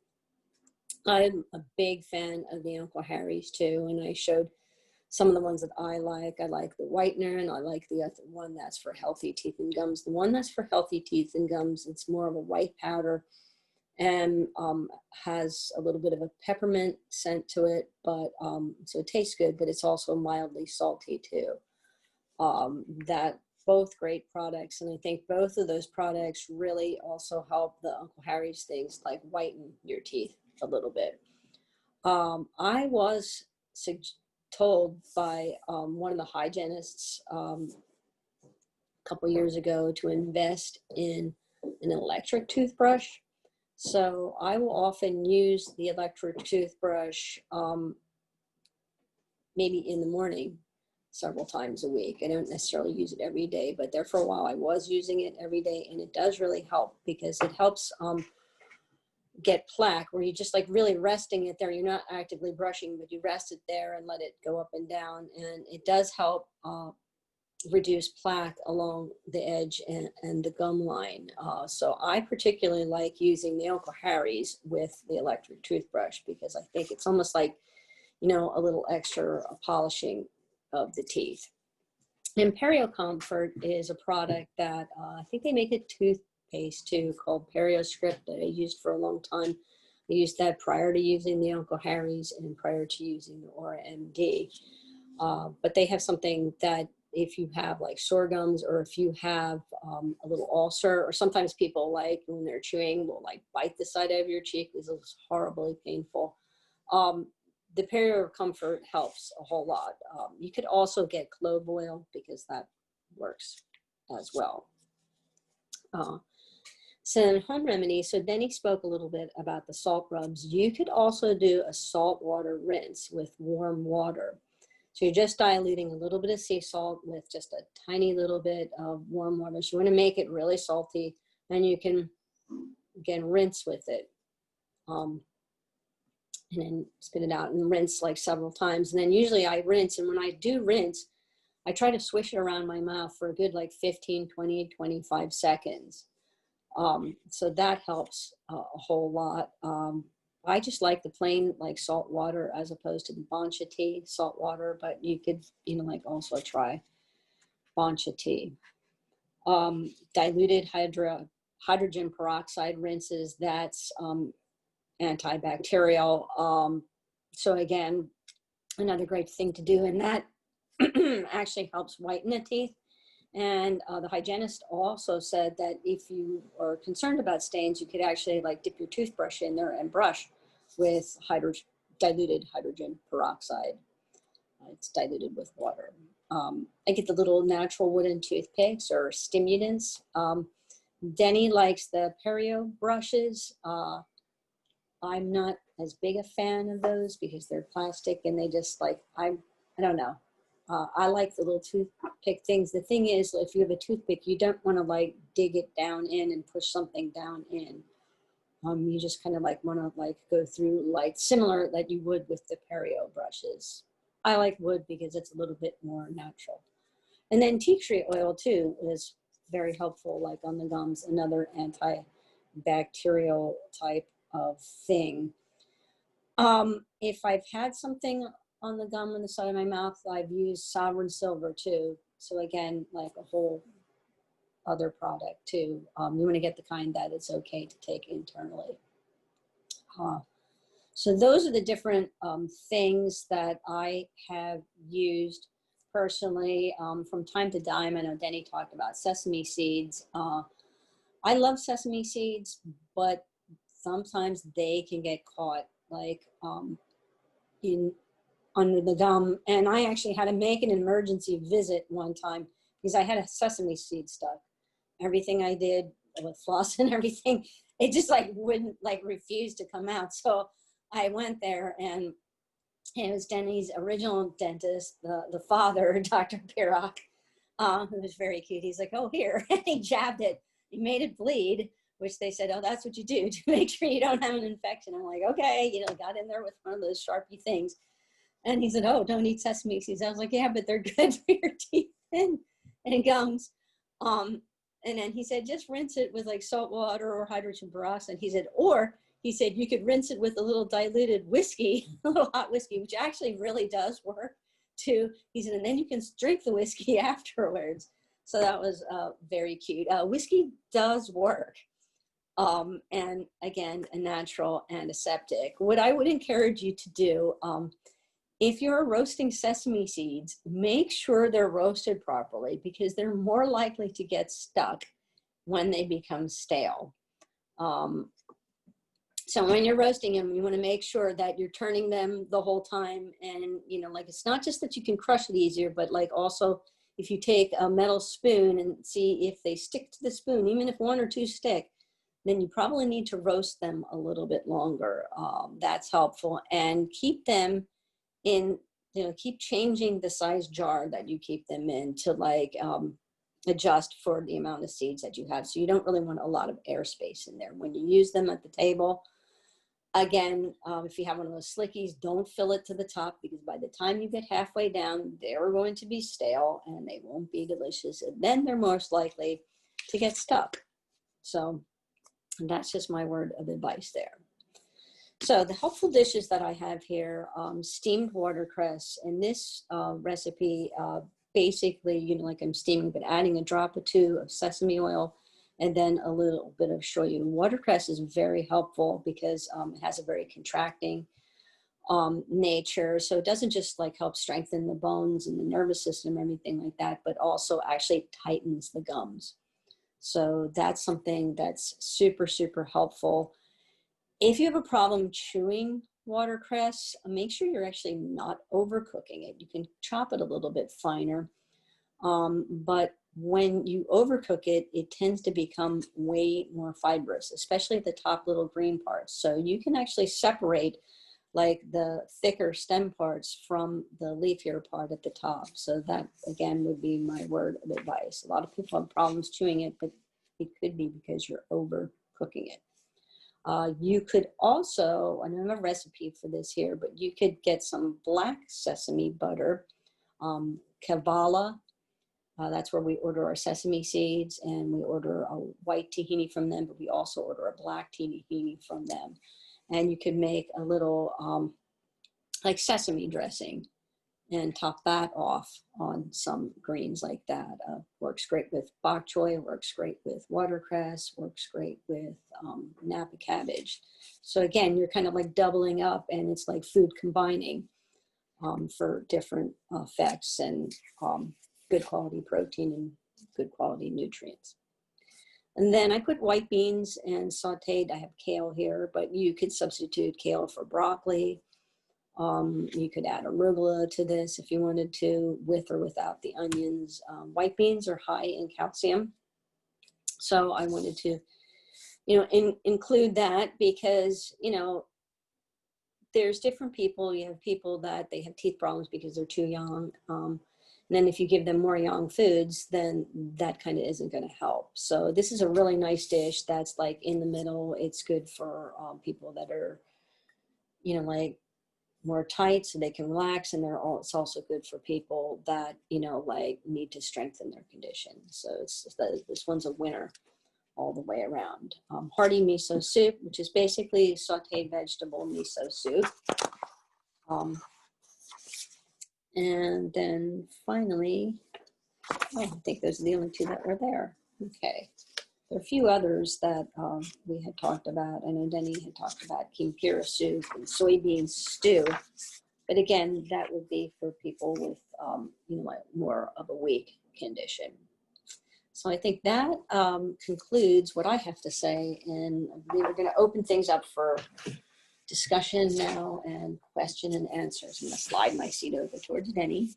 I'm a big fan of the Uncle Harry's too, and I showed some of the ones that I like. I like the whitener, and I like the other one that's for healthy teeth and gums. The one that's for healthy teeth and gums, it's more of a white powder, and has a little bit of a peppermint scent to it, but so it tastes good, but it's also mildly salty too. that both great products. And I think both of those products really also help the Uncle Harry's things like whiten your teeth a little bit. I was told by one of the hygienists a couple years ago to invest in an electric toothbrush. So I will often use the electric toothbrush maybe in the morning several times a week. I don't necessarily use it every day, but there for a while I was using it every day, and it does really help because it helps get plaque where you just like really resting it there. You're not actively brushing, but you rest it there and let it go up and down, and it does help reduce plaque along the edge and the gum line. So I particularly like using the Uncle Harry's with the electric toothbrush because I think it's almost like, you know, a little extra polishing of the teeth. Imperio Comfort is a product that I think they make a toothpaste too called PerioScript that I used for a long time. I used that prior to using the Uncle Harry's and prior to using the Aura MD. But they have something that if you have like sore gums or if you have a little ulcer, or sometimes people like when they're chewing will like bite the side of your cheek. This is horribly painful. The Perio Comfort helps a whole lot. You could also get clove oil because that works as well. So in home remedies, so Denny spoke a little bit about the salt rubs. You could also do a salt water rinse with warm water. So you're just diluting a little bit of sea salt with just a tiny little bit of warm water. So you want to make it really salty, and you can, again, rinse with it. And then spit it out and rinse like several times. And then usually I rinse, and when I do rinse, I try to swish it around my mouth for a good like 15, 20, 25 seconds. So that helps a whole lot. I just like the plain like salt water as opposed to the Bancha tea salt water, but you could, you know, like also try Bancha tea. Diluted hydrogen peroxide rinses, that's antibacterial. So again, another great thing to do, and that actually helps whiten the teeth. And the hygienist also said that if you are concerned about stains, you could actually like dip your toothbrush in there and brush with diluted hydrogen peroxide. It's diluted with water. I get the little natural wooden toothpicks or stimulants. Denny likes the Perio brushes. I'm not as big a fan of those because they're plastic and they just like, I don't know. I like the little toothpick things. The thing is, if you have a toothpick, you don't want to like dig it down in and push something down in. You just kind of like want to like go through like similar that you would with the Perio brushes. I like wood because it's a little bit more natural. And then tea tree oil too is very helpful, like on the gums, another antibacterial type of thing. If I've had something on the gum on the side of my mouth, I've used Sovereign Silver too. So again, like a whole other product too. You want to get the kind that it's okay to take internally. So those are the different things that I have used personally from time to time. I know Denny talked about sesame seeds. I love sesame seeds, but sometimes they can get caught like under the gum. And I actually had to make an emergency visit one time because I had a sesame seed stuck. Everything I did with floss and everything, it just like wouldn't like refuse to come out. So I went there, and it was Denny's original dentist, the father, Dr. Pirock, who was very cute. He's like, oh, here. And he jabbed it. He made it bleed, which they said, oh, that's what you do to make sure you don't have an infection. I'm like, okay, you know, got in there with one of those Sharpie things. And he said, oh, don't eat sesame seeds. I was like, yeah, but they're good for your teeth and gums. And then he said, just rinse it with like salt water or hydrogen peroxide. He said, or he said, you could rinse it with a little diluted whiskey, a little hot whiskey, which actually really does work too. He said, and then you can drink the whiskey afterwards. So that was very cute. Whiskey does work. And again, a natural antiseptic. What I would encourage you to do If you're roasting sesame seeds, make sure they're roasted properly because they're more likely to get stuck when they become stale. So when you're roasting them, you want to make sure that you're turning them the whole time. And, you know, like, it's not just that you can crush it easier, but like also if you take a metal spoon and see if they stick to the spoon, even if one or two stick, then you probably need to roast them a little bit longer. That's helpful. And keep them in, you know, keep changing the size jar that you keep them in to like adjust for the amount of seeds that you have. So you don't really want a lot of airspace in there. When you use them at the table, again, if you have one of those slickies, don't fill it to the top because by the time you get halfway down, they're going to be stale and they won't be delicious. And then they're most likely to get stuck. So that's just my word of advice there. So the helpful dishes that I have here, steamed watercress. In this recipe, basically, you know, like I'm steaming, but adding a drop or two of sesame oil and then a little bit of shoyu. Watercress is very helpful because it has a very contracting nature. So it doesn't just like help strengthen the bones and the nervous system or anything like that, but also actually tightens the gums. So that's something that's super, super helpful. If you have a problem chewing watercress, make sure you're actually not overcooking it. You can chop it a little bit finer, but when you overcook it, it tends to become way more fibrous, especially the top little green parts. So you can actually separate like the thicker stem parts from the leafier part at the top. So that, again, would be my word of advice. A lot of people have problems chewing it, but it could be because you're overcooking it. You could also, I don't have a recipe for this here, but you could get some black sesame butter, Kavala. That's where we order our sesame seeds, and we order a white tahini from them, but we also order a black tahini from them. And you could make a little like sesame dressing and top that off on some greens like that. Works great with bok choy, works great with watercress, works great with Napa cabbage. So again, you're kind of like doubling up, and it's like food combining for different effects and good quality protein and good quality nutrients. And then I put white beans and sauteed. I have kale here, but you could substitute kale for broccoli. You could add arugula to this if you wanted to, with or without the onions. White beans are high in calcium. So I wanted to, you know, include that because, you know, there's different people. You have people that they have teeth problems because they're too young. And then if you give them more young foods, then that kind of isn't going to help. So this is a really nice dish that's like in the middle. It's good for people that are, you know, like more tight so they can relax, and it's also good for people that, you know, like need to strengthen their condition. So this one's a winner all the way around. Hearty miso soup, which is basically sauteed vegetable miso soup. And then finally, I think those are the only two that were there. Okay. There are a few others that we had talked about. I know Denny had talked about kimpira soup and soybean stew. But again, that would be for people with, you know, like more of a weak condition. So I think that concludes what I have to say. And we are going to open things up for discussion now and question and answers. I'm going to slide my seat over towards Denny.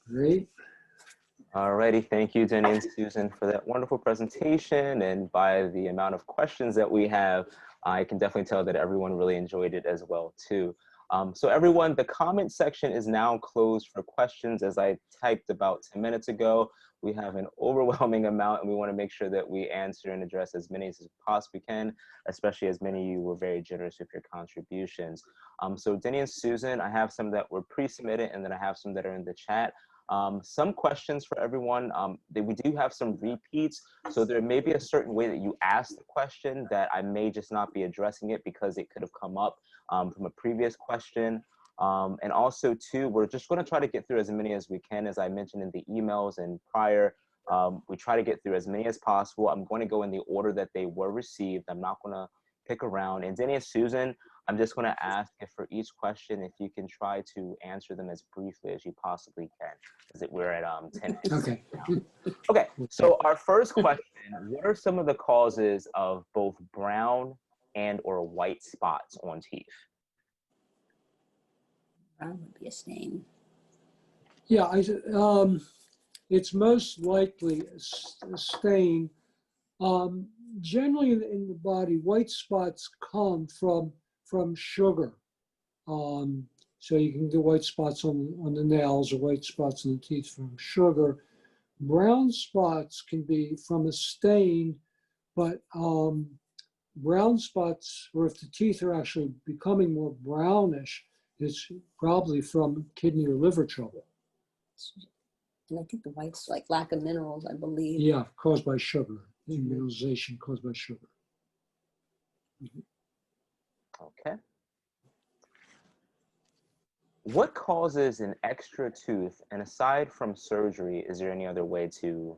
Great. Alrighty, thank you, Denny and Susan, for that wonderful presentation. And by the amount of questions that we have, I can definitely tell that everyone really enjoyed it as well, too. So everyone, the comment section is now closed for questions. As I typed about 10 minutes ago, we have an overwhelming amount, and we want to make sure that we answer and address as many as we possibly can, especially as many of you were very generous with your contributions. So Denny and Susan, I have some that were pre-submitted, and then I have some that are in the chat. Some questions for everyone. We do have some repeats, so there may be a certain way that you ask the question that I may just not be addressing it because it could have come up from a previous question. And also too, we're just going to try to get through as many as we can. As I mentioned in the emails and prior, we try to get through as many as possible. I'm going to go in the order that they were received. I'm not going to pick around. And Denny and Susan, I'm just going to ask if for each question, if you can try to answer them as briefly as you possibly can, because we're at 10 minutes. Okay. Now. Okay, so our first question, what are some of the causes of both brown and or white spots on teeth? Brown would be a stain. Yeah, it's most likely a stain. Generally in the body, white spots come from sugar. So you can get white spots on the nails or white spots on the teeth from sugar. Brown spots can be from a stain, but brown spots, or if the teeth are actually becoming more brownish, it's probably from kidney or liver trouble. And I think the white's like lack of minerals, I believe. Yeah, caused by sugar, mineralization caused by sugar. Okay. What causes an extra tooth? And aside from surgery, is there any other way to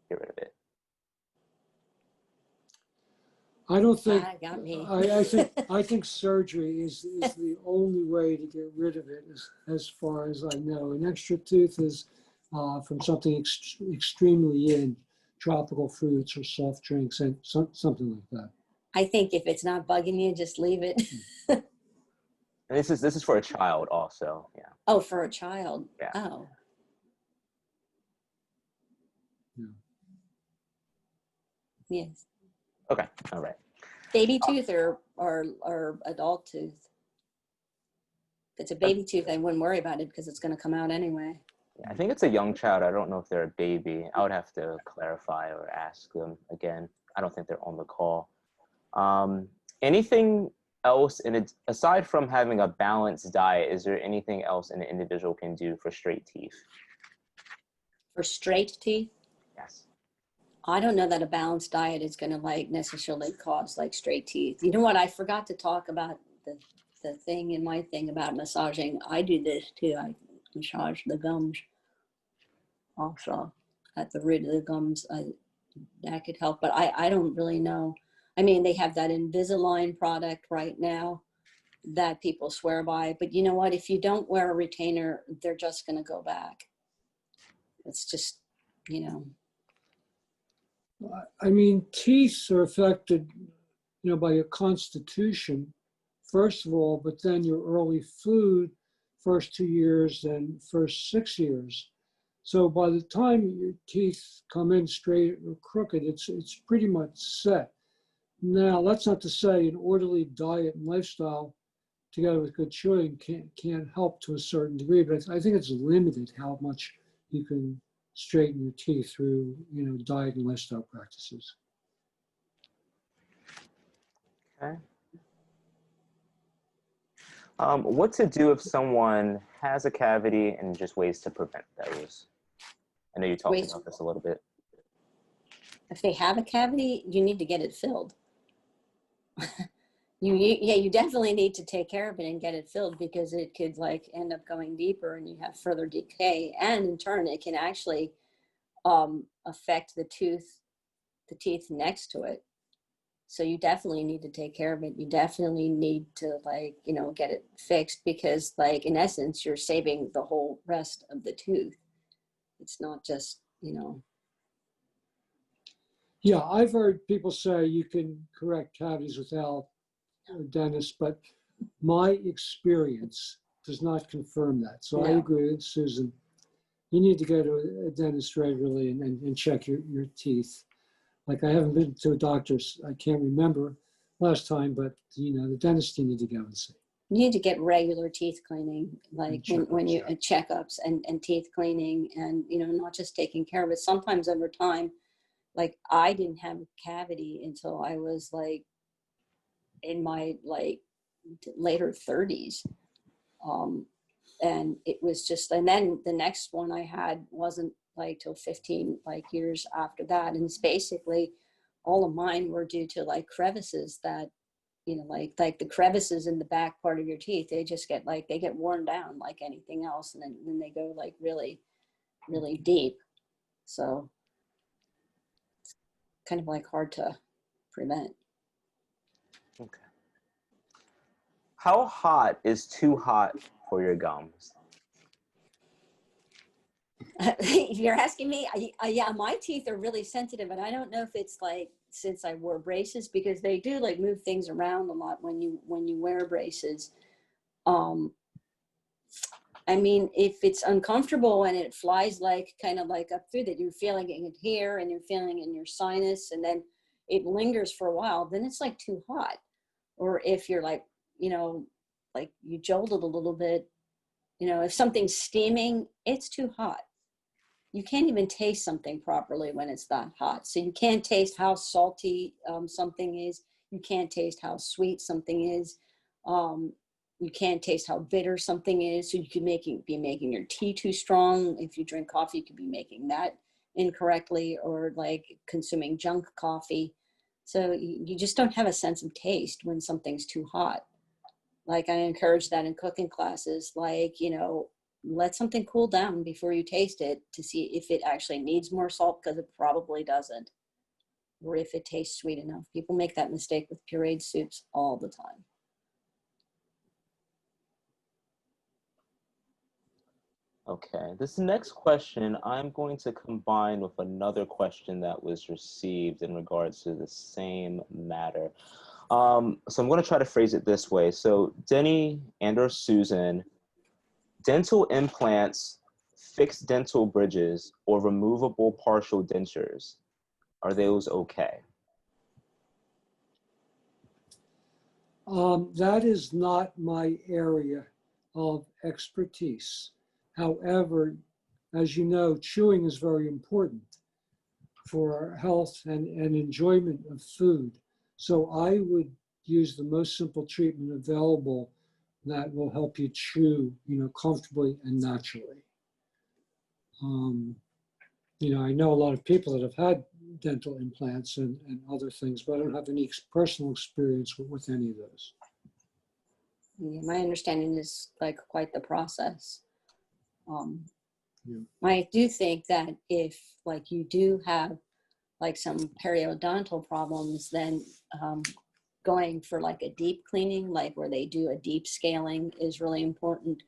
get rid of it? I don't think. Got me. I think surgery is the only way to get rid of it, as far as I know. An extra tooth is from something extremely in tropical fruits or soft drinks and something like that. I think if it's not bugging you, just leave it. And this is for a child also. Yeah. Oh, for a child. Yeah. Oh. Yeah. Yes. Okay. All right. Baby tooth or adult tooth. If it's a baby tooth, I wouldn't worry about it because it's going to come out anyway. I think it's a young child. I don't know if they're a baby. I would have to clarify or ask them again. I don't think they're on the call. Anything else aside from having a balanced diet, is there anything else an individual can do for straight teeth? For straight teeth? Yes. I don't know that a balanced diet is going to like necessarily cause like straight teeth. You know what? I forgot to talk about the thing in my thing about massaging. I do this too. I massage the gums also at the root of the gums. That could help, but I don't really know. I mean, they have that Invisalign product right now that people swear by, but you know what? If you don't wear a retainer, they're just going to go back. It's just, you know. I mean, teeth are affected, by your constitution, first of all, but then your early food, first 2 years and first 6 years. So by the time your teeth come in straight or crooked, it's pretty much set. Now, that's not to say an orderly diet and lifestyle together with good chewing can't help to a certain degree, but I think it's limited how much you can straighten your teeth through, diet and lifestyle practices. Okay. What to do if someone has a cavity and just ways to prevent those? I know you talked about this a little bit. If they have a cavity, you need to get it filled. You definitely need to take care of it and get it filled because it could like end up going deeper and you have further decay, and in turn it can actually affect the teeth next to it. So you definitely need to take care of it. You definitely need to get it fixed because in essence you're saving the whole rest of the tooth. It's not just Yeah, I've heard people say you can correct cavities without a dentist, but my experience does not confirm that. So I agree with Susan. You need to go to a dentist regularly and check your teeth. Like I haven't been to a doctor's, I can't remember last time, but the dentist you need to go and see. You need to get regular teeth cleaning, when you checkups and teeth cleaning, and not just taking care of it. Sometimes over time, I didn't have a cavity until I was in my later 30s, and it was just, and then the next one I had wasn't till 15 years after that, and it's basically all of mine were due to crevices that the crevices in the back part of your teeth, they just get they get worn down like anything else, and then they go really really deep, so it's kind of hard to prevent. Okay. How hot is too hot for your gums? If you're asking me, yeah, my teeth are really sensitive, and I don't know if it's like since I wore braces, because they do like move things around a lot when you wear braces. Um, I mean, if it's uncomfortable and it flies like kind of like up through that, you're feeling it here and you're feeling it in your sinus, and then it lingers for a while, then it's like too hot. Or if you're like, like you jolted a little bit, if something's steaming, it's too hot. You can't even taste something properly when it's that hot. So you can't taste how salty something is. You can't taste how sweet something is. Um, you can't taste how bitter something is. So you could be making your tea too strong. If you drink coffee, you could be making that incorrectly, or like consuming junk coffee. So you just don't have a sense of taste when something's too hot. Like I encourage that in cooking classes, like, let something cool down before you taste it to see if it actually needs more salt, because it probably doesn't, or if it tastes sweet enough. People make that mistake with pureed soups all the time. Okay, this next question I'm going to combine with another question that was received in regards to the same matter. So I'm going to try to phrase it this way. So Denny and or Susan, dental implants, fixed dental bridges, or removable partial dentures, are those okay? That is not my area of expertise. However, as you know, chewing is very important for our health and enjoyment of food. So I would use the most simple treatment available that will help you chew, comfortably and naturally. I know a lot of people that have had dental implants and other things, but I don't have any personal experience with any of those. Yeah, my understanding is like quite the process. Yeah. I do think that if like you do have like some periodontal problems, then going for like a deep cleaning, like where they do a deep scaling, is really important.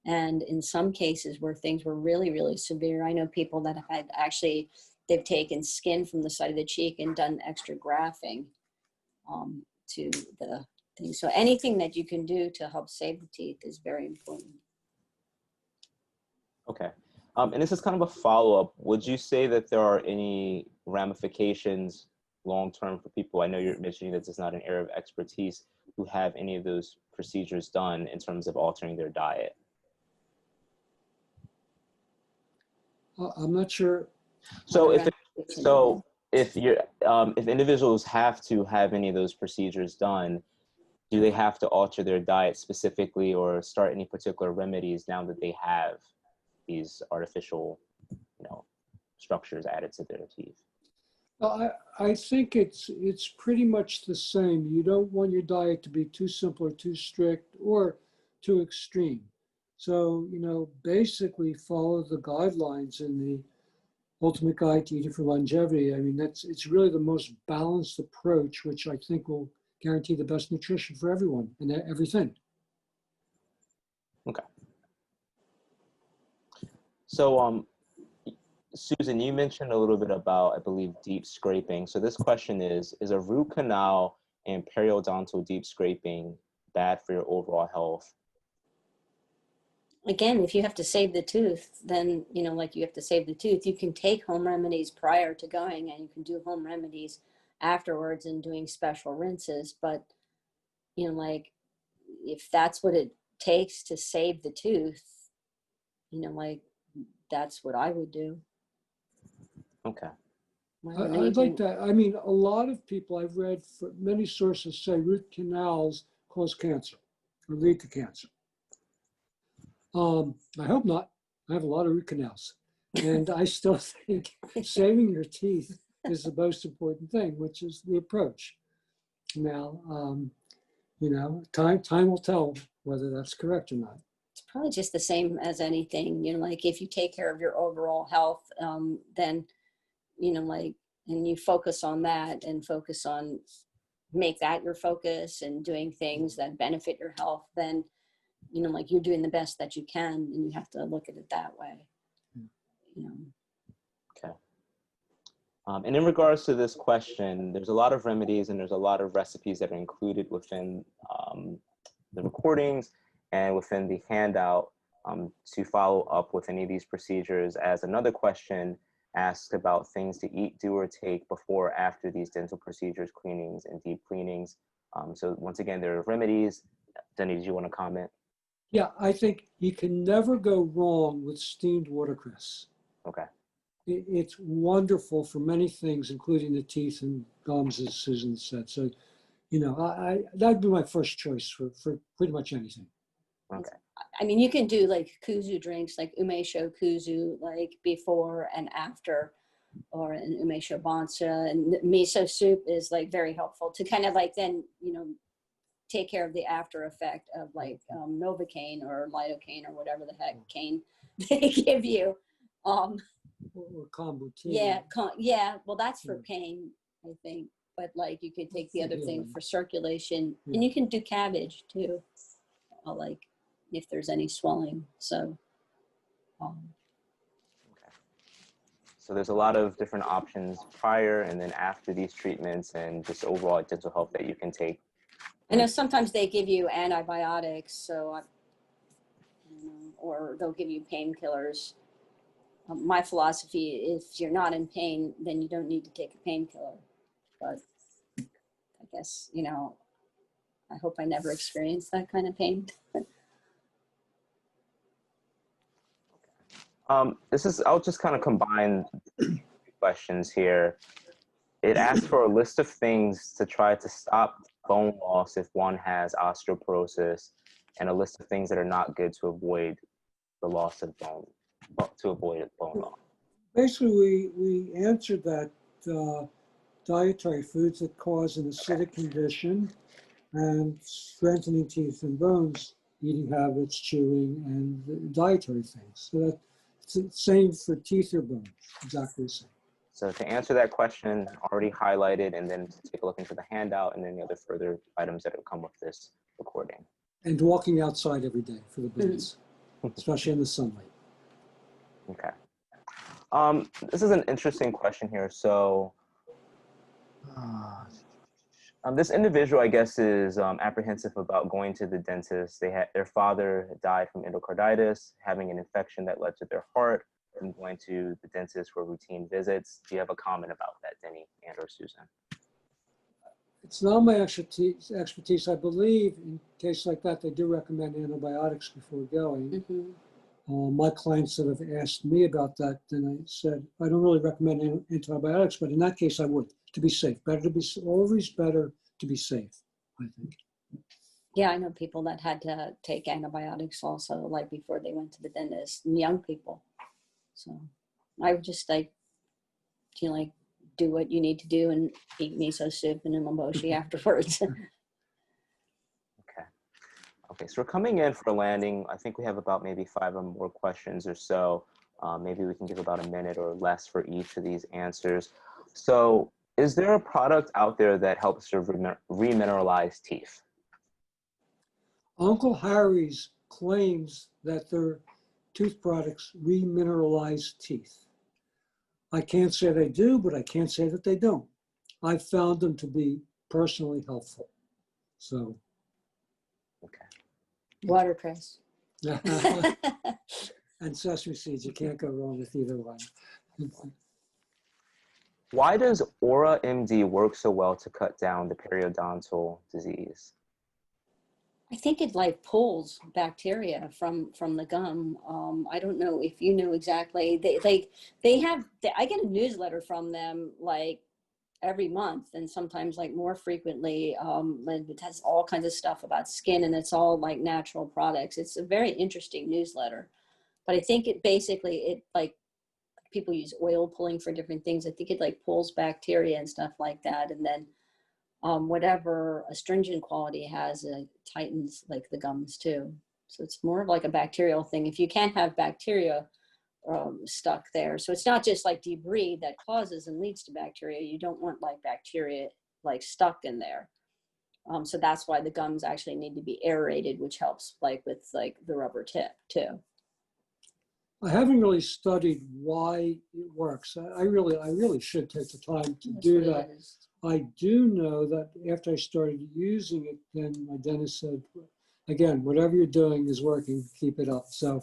And in some cases where things were really, really severe, I know people that have had actually, they've taken skin from the side of the cheek and done extra grafting to the thing. So anything that you can do to help save the teeth is very important. Okay. And this is kind of a follow-up. Would you say that there are any ramifications long-term for people? I know you're mentioning that it's not an area of expertise, who have any of those procedures done in terms of altering their diet. I'm not sure. So if individuals have to have any of those procedures done, do they have to alter their diet specifically or start any particular remedies now that they have these artificial, structures added to their teeth? I think it's pretty much the same. You don't want your diet to be too simple or too strict or too extreme. So, basically follow the guidelines in the Ultimate Guide to Eating for Longevity. I mean, it's really the most balanced approach, which I think will guarantee the best nutrition for everyone and everything. Okay. So, Susan, you mentioned a little bit about, I believe, deep scraping. So this question is a root canal and periodontal deep scraping bad for your overall health? Again, if you have to save the tooth, then, like you have to save the tooth, you can take home remedies prior to going, and you can do home remedies afterwards and doing special rinses. But, like if that's what it takes to save the tooth, like that's what I would do. Okay. I'd like that. I mean, a lot of people I've read, many sources say root canals cause cancer or lead to cancer. I hope not. I have a lot of root canals. And I still think saving your teeth is the most important thing, which is the approach. Now, time will tell whether that's correct or not. It's probably just the same as anything, like if you take care of your overall health, then, and you focus on that and focus on, make that your focus and doing things that benefit your health, then, you know, like you're doing the best that you can, and you have to look at it that way. You know. Okay. And in regards to this question, there's a lot of remedies and there's a lot of recipes that are included within the recordings and within the handout to follow up with any of these procedures, as another question asks about things to eat, do, or take before or after these dental procedures, cleanings, and deep cleanings. So once again, there are remedies. Denny, did you want to comment? Yeah, I think you can never go wrong with steamed watercress. Okay. It's wonderful for many things, including the teeth and gums, as Susan said. So, you know, that'd be my first choice for pretty much anything. Okay. I mean, you can do like kuzu drinks, like umesho kuzu, like before and after, or an umesho bancha, and miso soup is like very helpful to kind of like then, you know, take care of the after effect of like Novocaine or lidocaine or whatever the heck cane they give you. Or kombucha. Yeah, yeah. Well, that's for pain, I think. But like you could take the other thing for circulation, and you can do cabbage too, like if there's any swelling. So. Okay. So there's a lot of different options prior and then after these treatments, and just overall dental health that you can take. I know sometimes they give you antibiotics, so or they'll give you painkillers. My philosophy, if you're not in pain, then you don't need to take a painkiller. But I guess, you know, I hope I never experience that kind of pain. I'll just kind of combine questions here. It asks for a list of things to try to stop bone loss if one has osteoporosis, and a list of things that are not good to avoid the loss of bone, to avoid bone loss. Basically, we answered that dietary foods that cause an acidic condition, and strengthening teeth and bones, eating habits, chewing, and dietary things. So that's the same for teeth or bones, exactly the same. So to answer that question, already highlighted, and then to take a look into the handout and any other further items that have come with this recording. And walking outside every day for the bones, especially in the sunlight. Okay. This is an interesting question here. So this individual, I guess, is apprehensive about going to the dentist. Their father died from endocarditis, having an infection that led to their heart, and going to the dentist for routine visits. Do you have a comment about that, Denny and or Susan? It's not my expertise. I believe in cases like that, they do recommend antibiotics before going. My clients that have asked me about that, then I said, I don't really recommend antibiotics, but in that case, I would, to be safe. Always better to be safe, I think. Yeah, I know people that had to take antibiotics also, like before they went to the dentist, and young people. So I would just like, you know, like do what you need to do and eat miso soup and umeboshi afterwards. Okay, so we're coming in for a landing. I think we have about maybe 5 or more questions or so. Maybe we can give about a minute or less for each of these answers. So is there a product out there that helps to remineralize teeth? Uncle Harry's claims that their tooth products remineralize teeth. I can't say they do, but I can't say that they don't. I've found them to be personally helpful. So. Okay. Watercress. And sesame seeds, you can't go wrong with either one. Why does Aura MD work so well to cut down the periodontal disease? I think it like pulls bacteria from the gum. I don't know if you know exactly. I get a newsletter from them like every month, and sometimes like more frequently. It has all kinds of stuff about skin, and it's all like natural products. It's a very interesting newsletter. But I think it like people use oil pulling for different things. I think it like pulls bacteria and stuff like that, and then whatever astringent quality it has, it tightens like the gums too. So it's more of like a bacterial thing. If you can't have bacteria stuck there, so it's not just like debris that causes and leads to bacteria. You don't want like bacteria like stuck in there. So that's why the gums actually need to be aerated, which helps like with like the rubber tip too. I haven't really studied why it works. I really should take the time to That's do what it that. is. I do know that after I started using it, then my dentist said, again, whatever you're doing is working, keep it up. So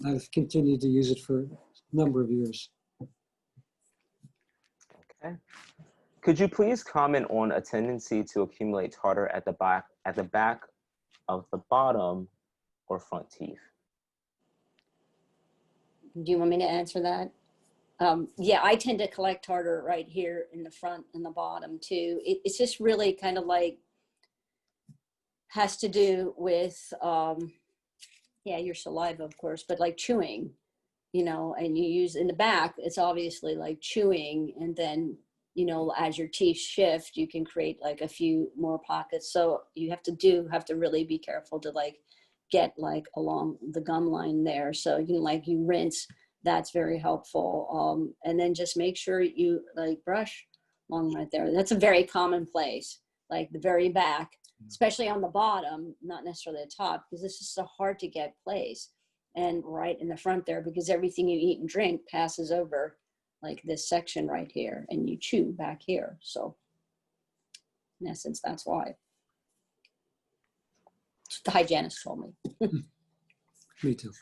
I've continued to use it for a number of years. Okay. Could you please comment on a tendency to accumulate tartar at the back of the bottom or front teeth? Do you want me to answer that? Yeah, I tend to collect tartar right here in the front and the bottom too. It's just really kind of like has to do with, yeah, your saliva, of course, but like chewing, you know, and you use in the back, it's obviously like chewing. And then, you know, as your teeth shift, you can create like a few more pockets. So you have to really be careful to like get like along the gum line there. So you can like you rinse, that's very helpful. And then just make sure you like brush along right there. That's a very common place, like the very back, especially on the bottom, not necessarily the top, because this is so hard to get place. And right in the front there, because everything you eat and drink passes over like this section right here, and you chew back here. So in essence, that's why. The hygienist told me. Me too.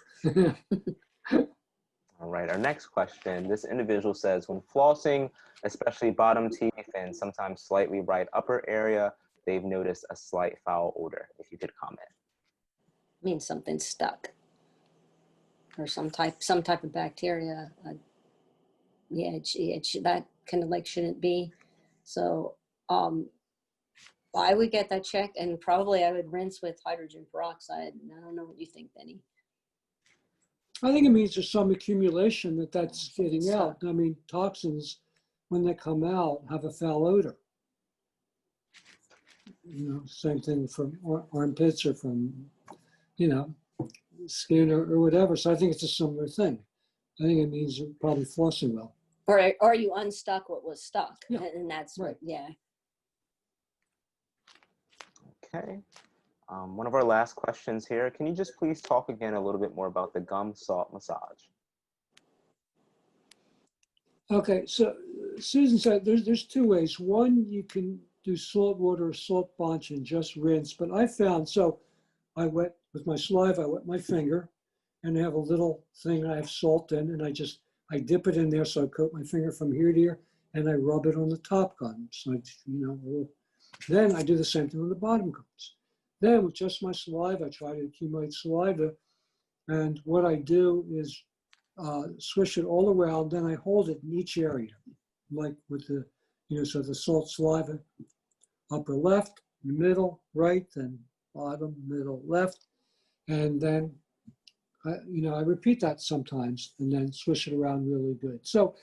All right, our next question. This individual says, when flossing, especially bottom teeth and sometimes slightly right upper area, they've noticed a slight foul odor. If you could comment. Means something's stuck, or some type of bacteria. Yeah, that kind of like shouldn't be. So I would get that checked, and probably I would rinse with hydrogen peroxide. I don't know what you think, Denny. I think it means there's some accumulation that's getting out. I mean, toxins, when they come out, have a foul odor. You know, same thing from armpits or from, you know, skin or whatever. So I think it's a similar thing. I think it means you're probably flossing well. Or you unstuck what was stuck. Yeah. And that's Right. Yeah. Okay. One of our last questions here. Can you just please talk again a little bit more about the gum salt massage? Okay, so Susan said there's two ways. One, you can do salt water or salt bunch and just rinse. But I found, so I wet with my saliva, I wet my finger, and I have a little thing I have salt in, and I dip it in there, so I coat my finger from here to here, and I rub it on the top gum. So then I do the same thing on the bottom gums. Then with just my saliva, I try to accumulate saliva, and what I do is swish it all around, then I hold it in each area, like with the, so the salt saliva, upper left, middle, right, then bottom, middle, left, and then, I repeat that sometimes, and then swish it around really good. So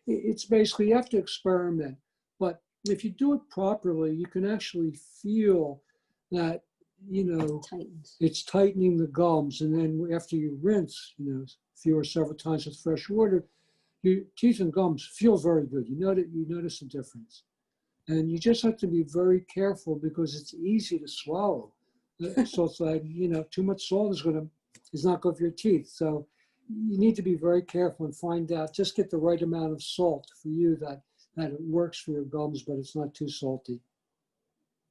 it's basically, you have to experiment, but if you do it properly, you can actually feel that, Tightens. it's tightening the gums, and then after you rinse, few or several times with fresh water, your teeth and gums feel very good. You notice a difference. And you just have to be very careful because it's easy to swallow. So it's like, too much salt is not good for your teeth. So you need to be very careful and find out, just get the right amount of salt for you that it works for your gums, but it's not too salty.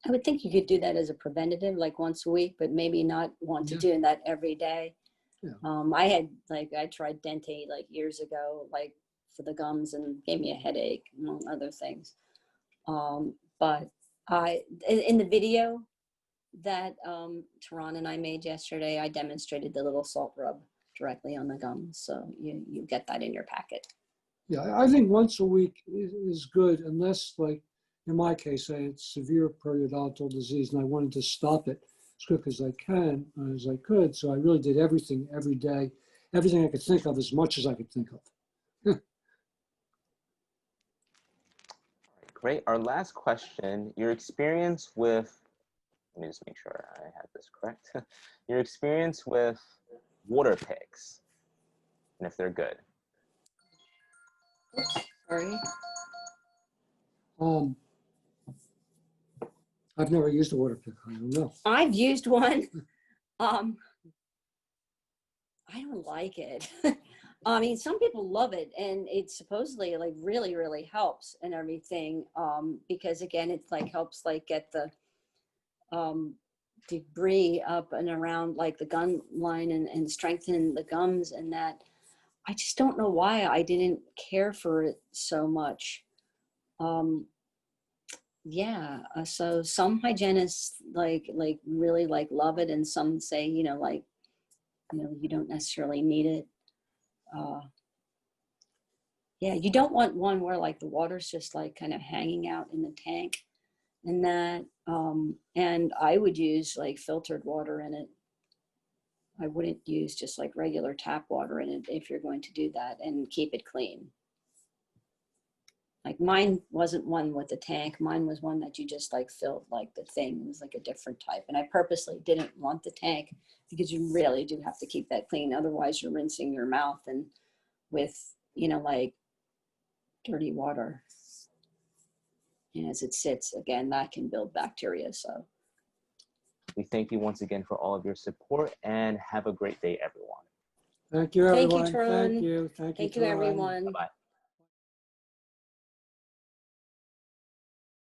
I would think you could do that as a preventative, like once a week, but maybe not want to do that every day. Yeah. I tried Dentate like years ago, like for the gums, and gave me a headache, among other things. But in the video that Tehran and I made yesterday, I demonstrated the little salt rub directly on the gums. So you get that in your packet. Yeah, I think once a week is good, unless, like in my case, I had severe periodontal disease and I wanted to stop it as quick as I could. So I really did everything every day, everything I could think of, as much as I could think of. Great. Our last question, your experience with, let me just make sure I have this correct. Your experience with water picks, and if they're good. Oops, sorry. I've never used a water pick. I don't know. I've used one. I don't like it. I mean, some people love it, and it supposedly like really, really helps and everything. Because again, it's like helps like get the debris up and around like the gum line and strengthen the gums and that. I just don't know why I didn't care for it so much. Yeah, so some hygienists like really like love it, and some say, you know, like, you know, you don't necessarily need it. Yeah, you don't want one where like the water's just like kind of hanging out in the tank and that. And I would use like filtered water in it. I wouldn't use just like regular tap water in it if you're going to do that, and keep it clean. Like mine wasn't one with a tank. Mine was one that you just like filled like the thing. It was like a different type. And I purposely didn't want the tank because you really do have to keep that clean. Otherwise you're rinsing your mouth and with, you know, like dirty water. And as it sits, again, that can build bacteria. So We thank you once again for all of your support, and have a great day, everyone. Thank you, thank everyone. you, Tarun. Thank you. Thank you, Thank you, Tarun. everyone. Bye-bye.